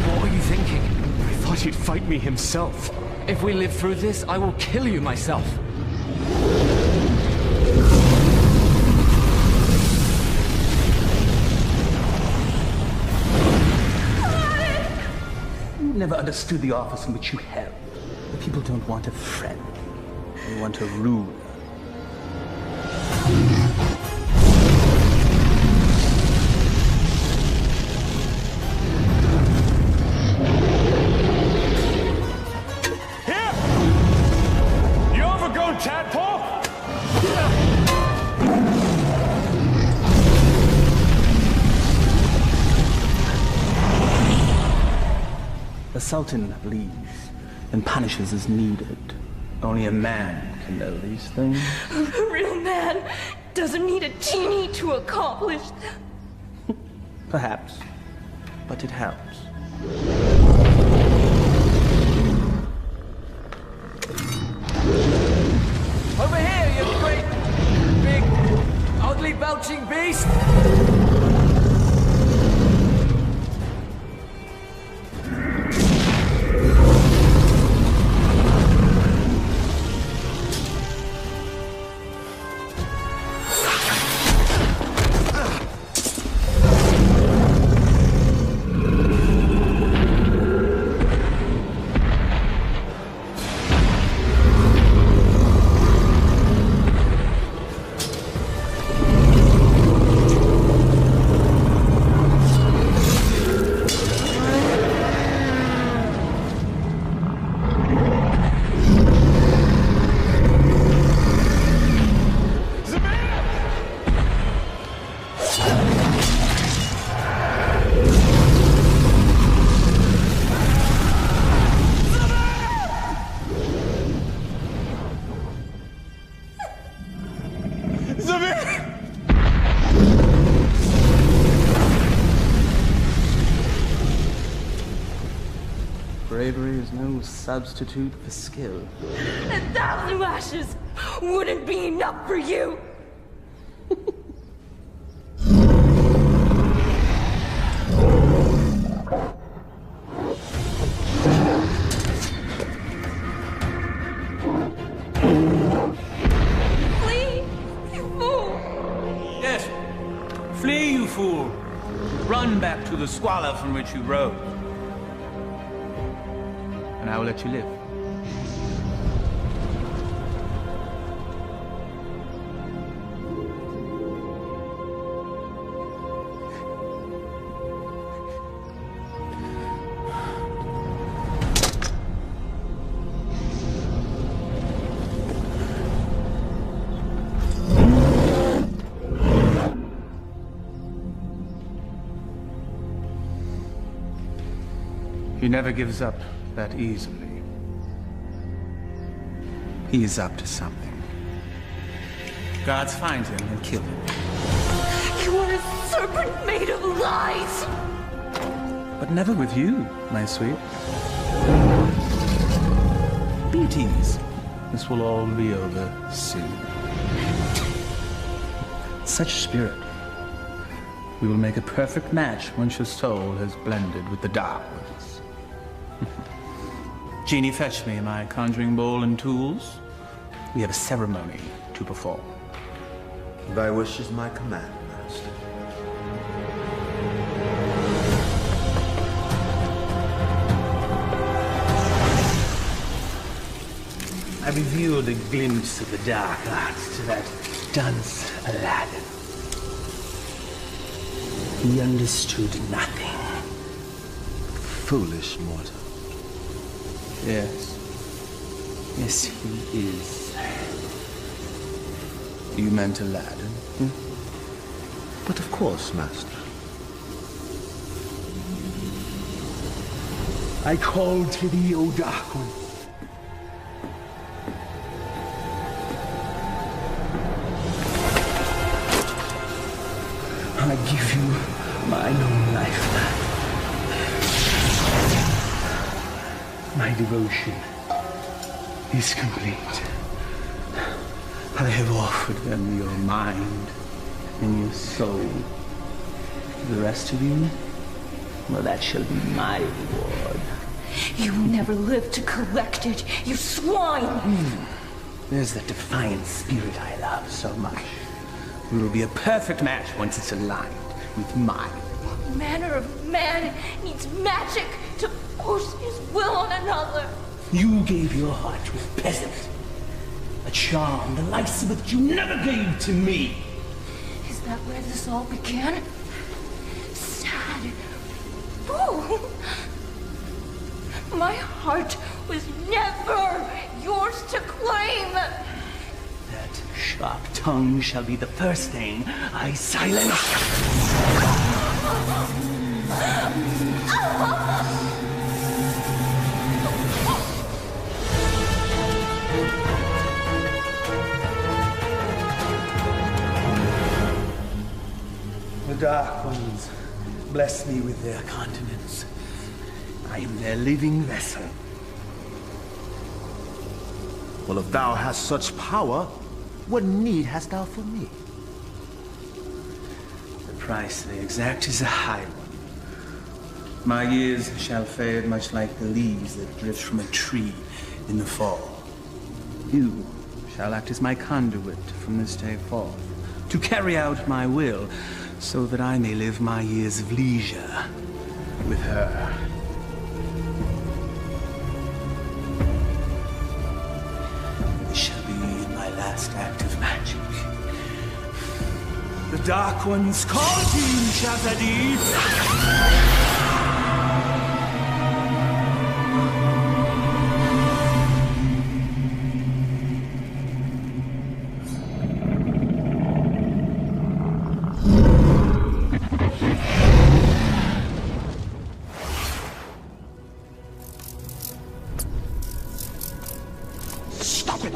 What were you thinking?
I thought he'd fight me himself.
If we live through this, I will kill you myself.
Never understood the office in which you held. The people don't want a friend. They want a ruler.
Here! You overgrown tadpole!
The Sultan bleeds and punishes as needed. Only a man can know these things.
A real man doesn't need a genie to accomplish them.
Perhaps, but it helps.
Over here, you great, big, ugly, belching beast!
Bravery is no substitute for skill.
1,000 lashes wouldn't be enough for you! Flee, you fool!
Yes, flee, you fool. Run back to the squalor from which you rose. And I will let you live.
He never gives up that easily. He is up to something. Guards find him and kill him.
You are a serpent made of lies!
But never with you, my sweet. Be at ease. This will all be over soon. Such spirit. We will make a perfect match once your soul has blended with the dark ones. Genie, fetch me my conjuring bowl and tools. We have a ceremony to perform.
Thy wish is my command, Master.
I revealed a glimpse of the dark arts to that dunce Aladdin. He understood nothing.
Foolish mortal.
Yes. Yes, he is. You meant Aladdin?
But of course, Master.
I call to thee, O Dark One. I give you mine own life. My devotion is complete.
I have offered them your mind and your soul. The rest of you, well, that shall be my reward.
You will never live to collect it, you swine!
There's that defiant spirit I love so much. We will be a perfect match once it's aligned with mine.
What manner of man needs magic to force his will on another?
You gave your heart to a peasant. A charm the likes of which you never gave to me.
Is that where this all began? Sad fool! My heart was never yours to claim!
That sharp tongue shall be the first thing I silence. The Dark Ones bless me with their continence. I am their living vessel.
Well, if thou hast such power, what need hast thou for me?
The price they exact is a high one. My years shall fade much like the leaves that drift from a tree in the fall. You shall act as my conduit from this day forth, to carry out my will, so that I may live my years of leisure with her. This shall be my last act of magic. The Dark Ones call to you, Shazadi!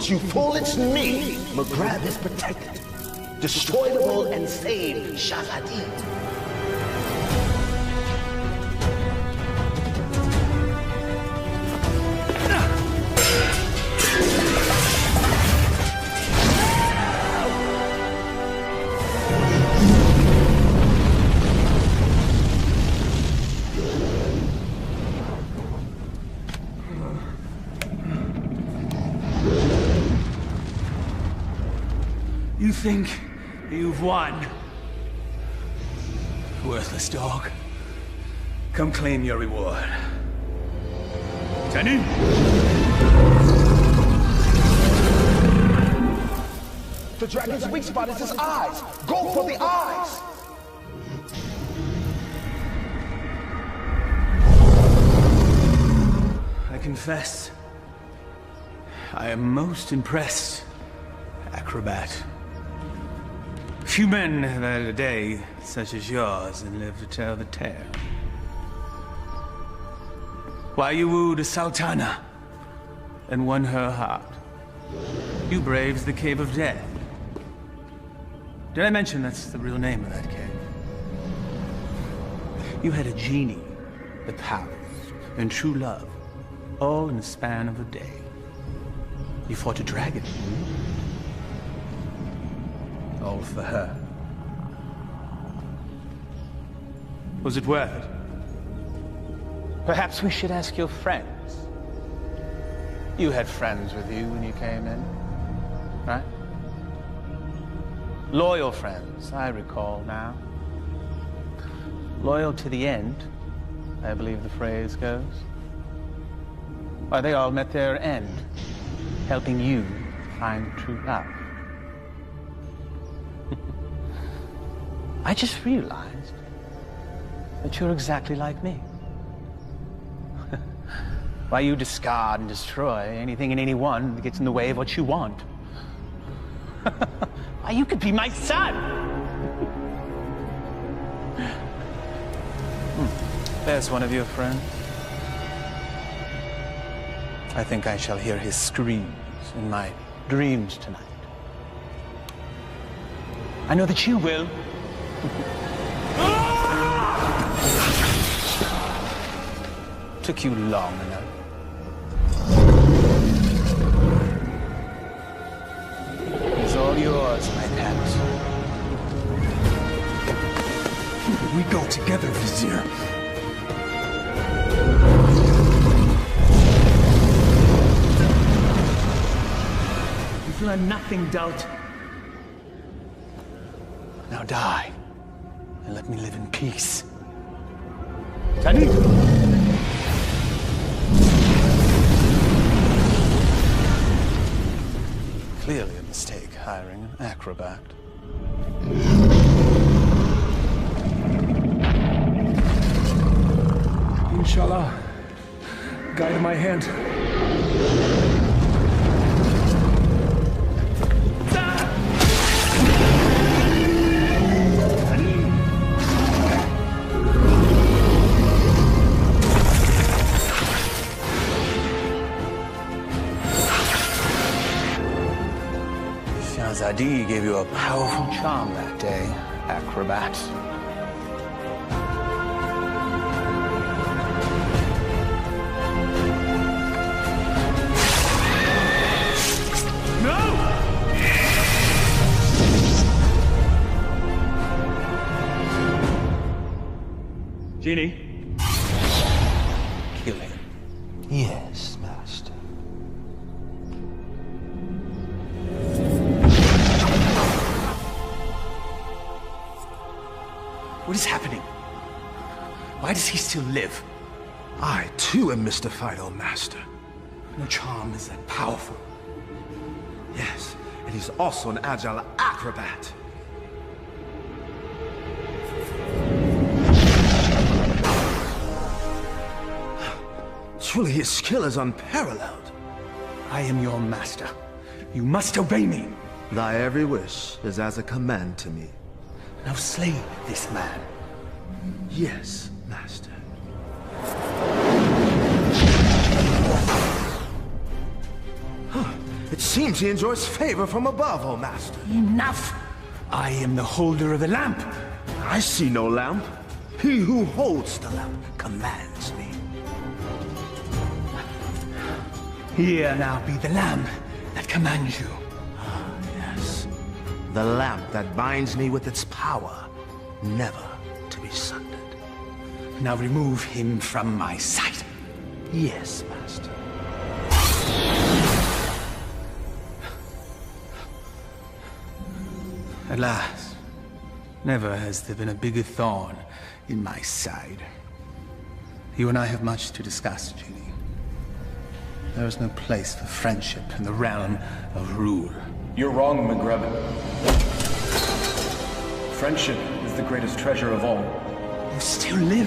You fool, it's me! McGrath is protected. Destroy the bull and save Shazadi.
You think you've won? Worthless dog. Come claim your reward. Tenny?
The dragon's weak spot is his eyes. Go for the eyes.
I confess, I am most impressed, acrobat. Few men have had a day such as yours and lived to tell the tale. Why you wooed a sultana and won her heart. You braved the Cave of Death. Did I mention that's the real name of that cave? You had a genie, the palace, and true love, all in the span of a day. You fought a dragon. All for her. Was it worth it? Perhaps we should ask your friends. You had friends with you when you came in, right? Loyal friends, I recall now. Loyal to the end, I believe the phrase goes. Why, they all met their end, helping you find true love. I just realized that you're exactly like me. Why, you discard and destroy anything and anyone that gets in the way of what you want. Why, you could be my son! There's one of your friends. I think I shall hear his screams in my dreams tonight. I know that you will. Took you long enough. It's all yours, my pet.
We go together, Vizier.
You've learned nothing, Dolt. Now die, and let me live in peace. Tani! Clearly a mistake hiring an acrobat.
Inshallah, guide my hand.
Shahzadi gave you a powerful charm that day, acrobat. Genie? Kill him.
Yes, Master.
What is happening? Why does he still live?
I, too, am mystified, O Master.
No charm is that powerful.
Yes, and he's also an agile acrobat. Truly, his skill is unparalleled.
I am your master. You must obey me.
Thy every wish is as a command to me.
Now slay this man.
Yes, Master. It seems he enjoys favor from above, O Master.
Enough! I am the holder of the lamp.
I see no lamp. He who holds the lamp commands me.
Here now be the lamp that commands you.
Ah, yes. The lamp that binds me with its power, never to be sundered.
Now remove him from my sight.
Yes, Master.
At last. Never has there been a bigger thorn in my side. You and I have much to discuss, Genie. There is no place for friendship in the realm of rule.
You're wrong, McGrebin. Friendship is the greatest treasure of all.
You still live.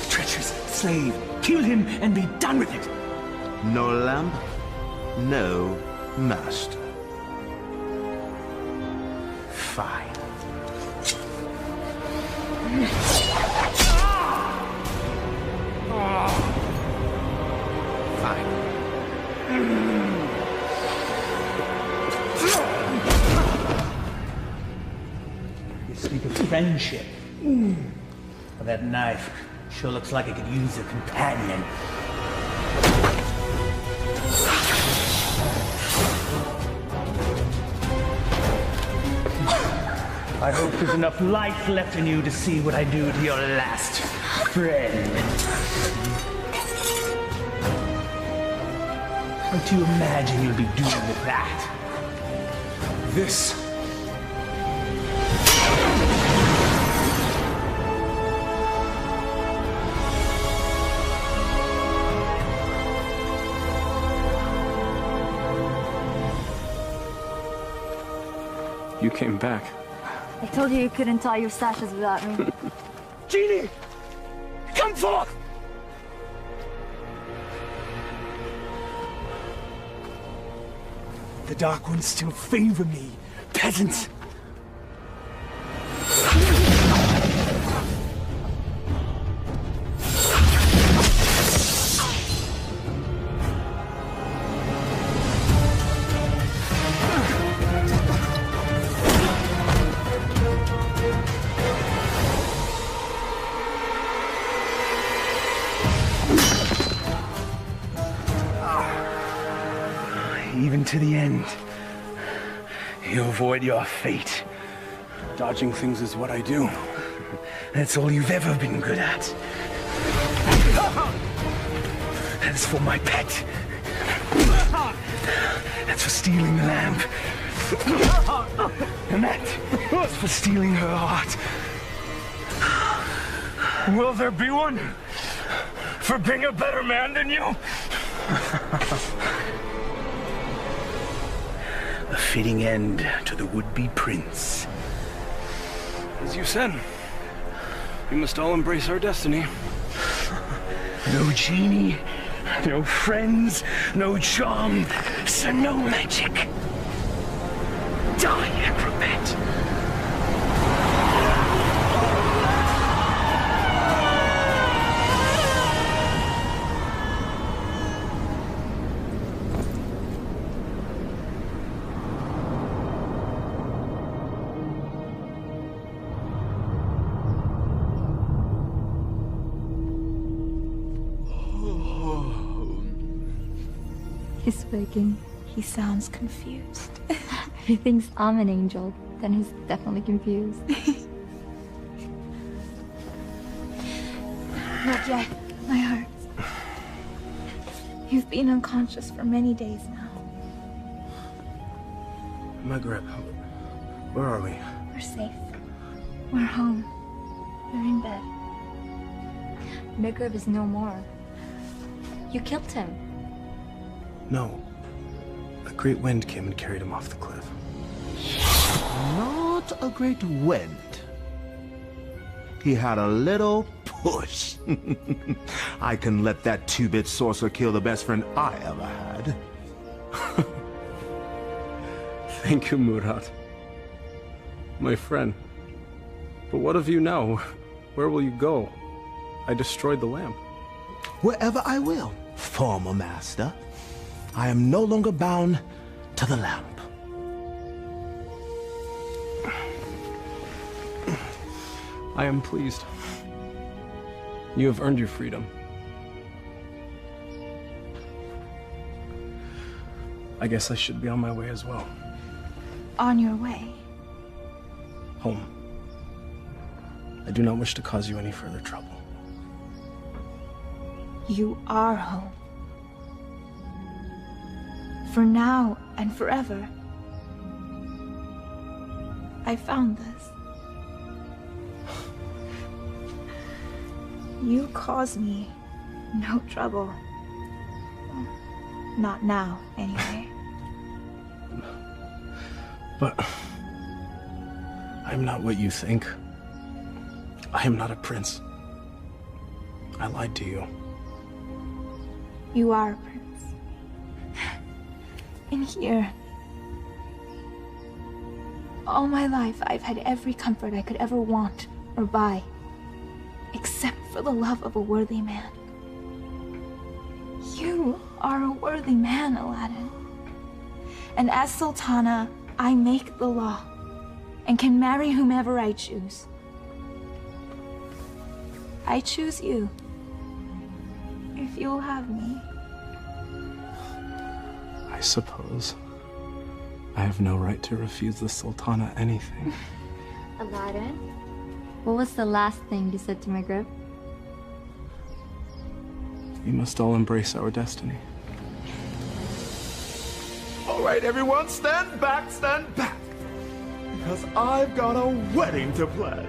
Treacherous slave. Kill him and be done with it.
No lamp, no master.
Fine.
friendship. But that knife sure looks like it could use a companion. I hope there's enough life left in you to see what I do to your last friend. What do you imagine you'll be doing with that?
This.
You came back.
I told you couldn't tie your sashes without me.
Genie! Come forth! The Dark Ones still favor me, peasants. Even to the end, you avoid your fate.
Dodging things is what I do.
That's all you've ever been good at. That's for my pet. That's for stealing the lamp. And that's for stealing her heart. Will there be one for being a better man than you? A fitting end to the would-be prince.
As you said, we must all embrace our destiny.
No genie, no friends, no charm, so no magic. Die, acrobat!
He's waking.
He sounds confused.
If he thinks I'm an angel, then he's definitely confused.
Not yet. My heart. You've been unconscious for many days now.
Maghreb, where are we?
We're safe. We're home. We're in bed.
Maghreb is no more. You killed him.
No. A great wind came and carried him off the cliff.
Not a great wind. He had a little push. I can let that two-bit sorcerer kill the best friend I ever had.
Thank you, Murad. My friend. But what of you now? Where will you go? I destroyed the lamp.
Wherever I will, former master. I am no longer bound to the lamp.
I am pleased. You have earned your freedom. I guess I should be on my way as well.
On your way?
Home. I do not wish to cause you any further trouble.
You are home. For now and forever. I found this. You cause me no trouble. Not now, anyway.
But I am not what you think. I am not a prince. I lied to you.
You are a prince. In here. All my life, I've had every comfort I could ever want or buy, except for the love of a worthy man. You are a worthy man, Aladdin. And as Sultana, I make the law and can marry whomever I choose. I choose you. If you'll have me.
I suppose. I have no right to refuse the Sultana anything.
Aladdin, what was the last thing you said to Maghreb?
We must all embrace our destiny.
All right, everyone, stand back, because I've got a wedding to plan.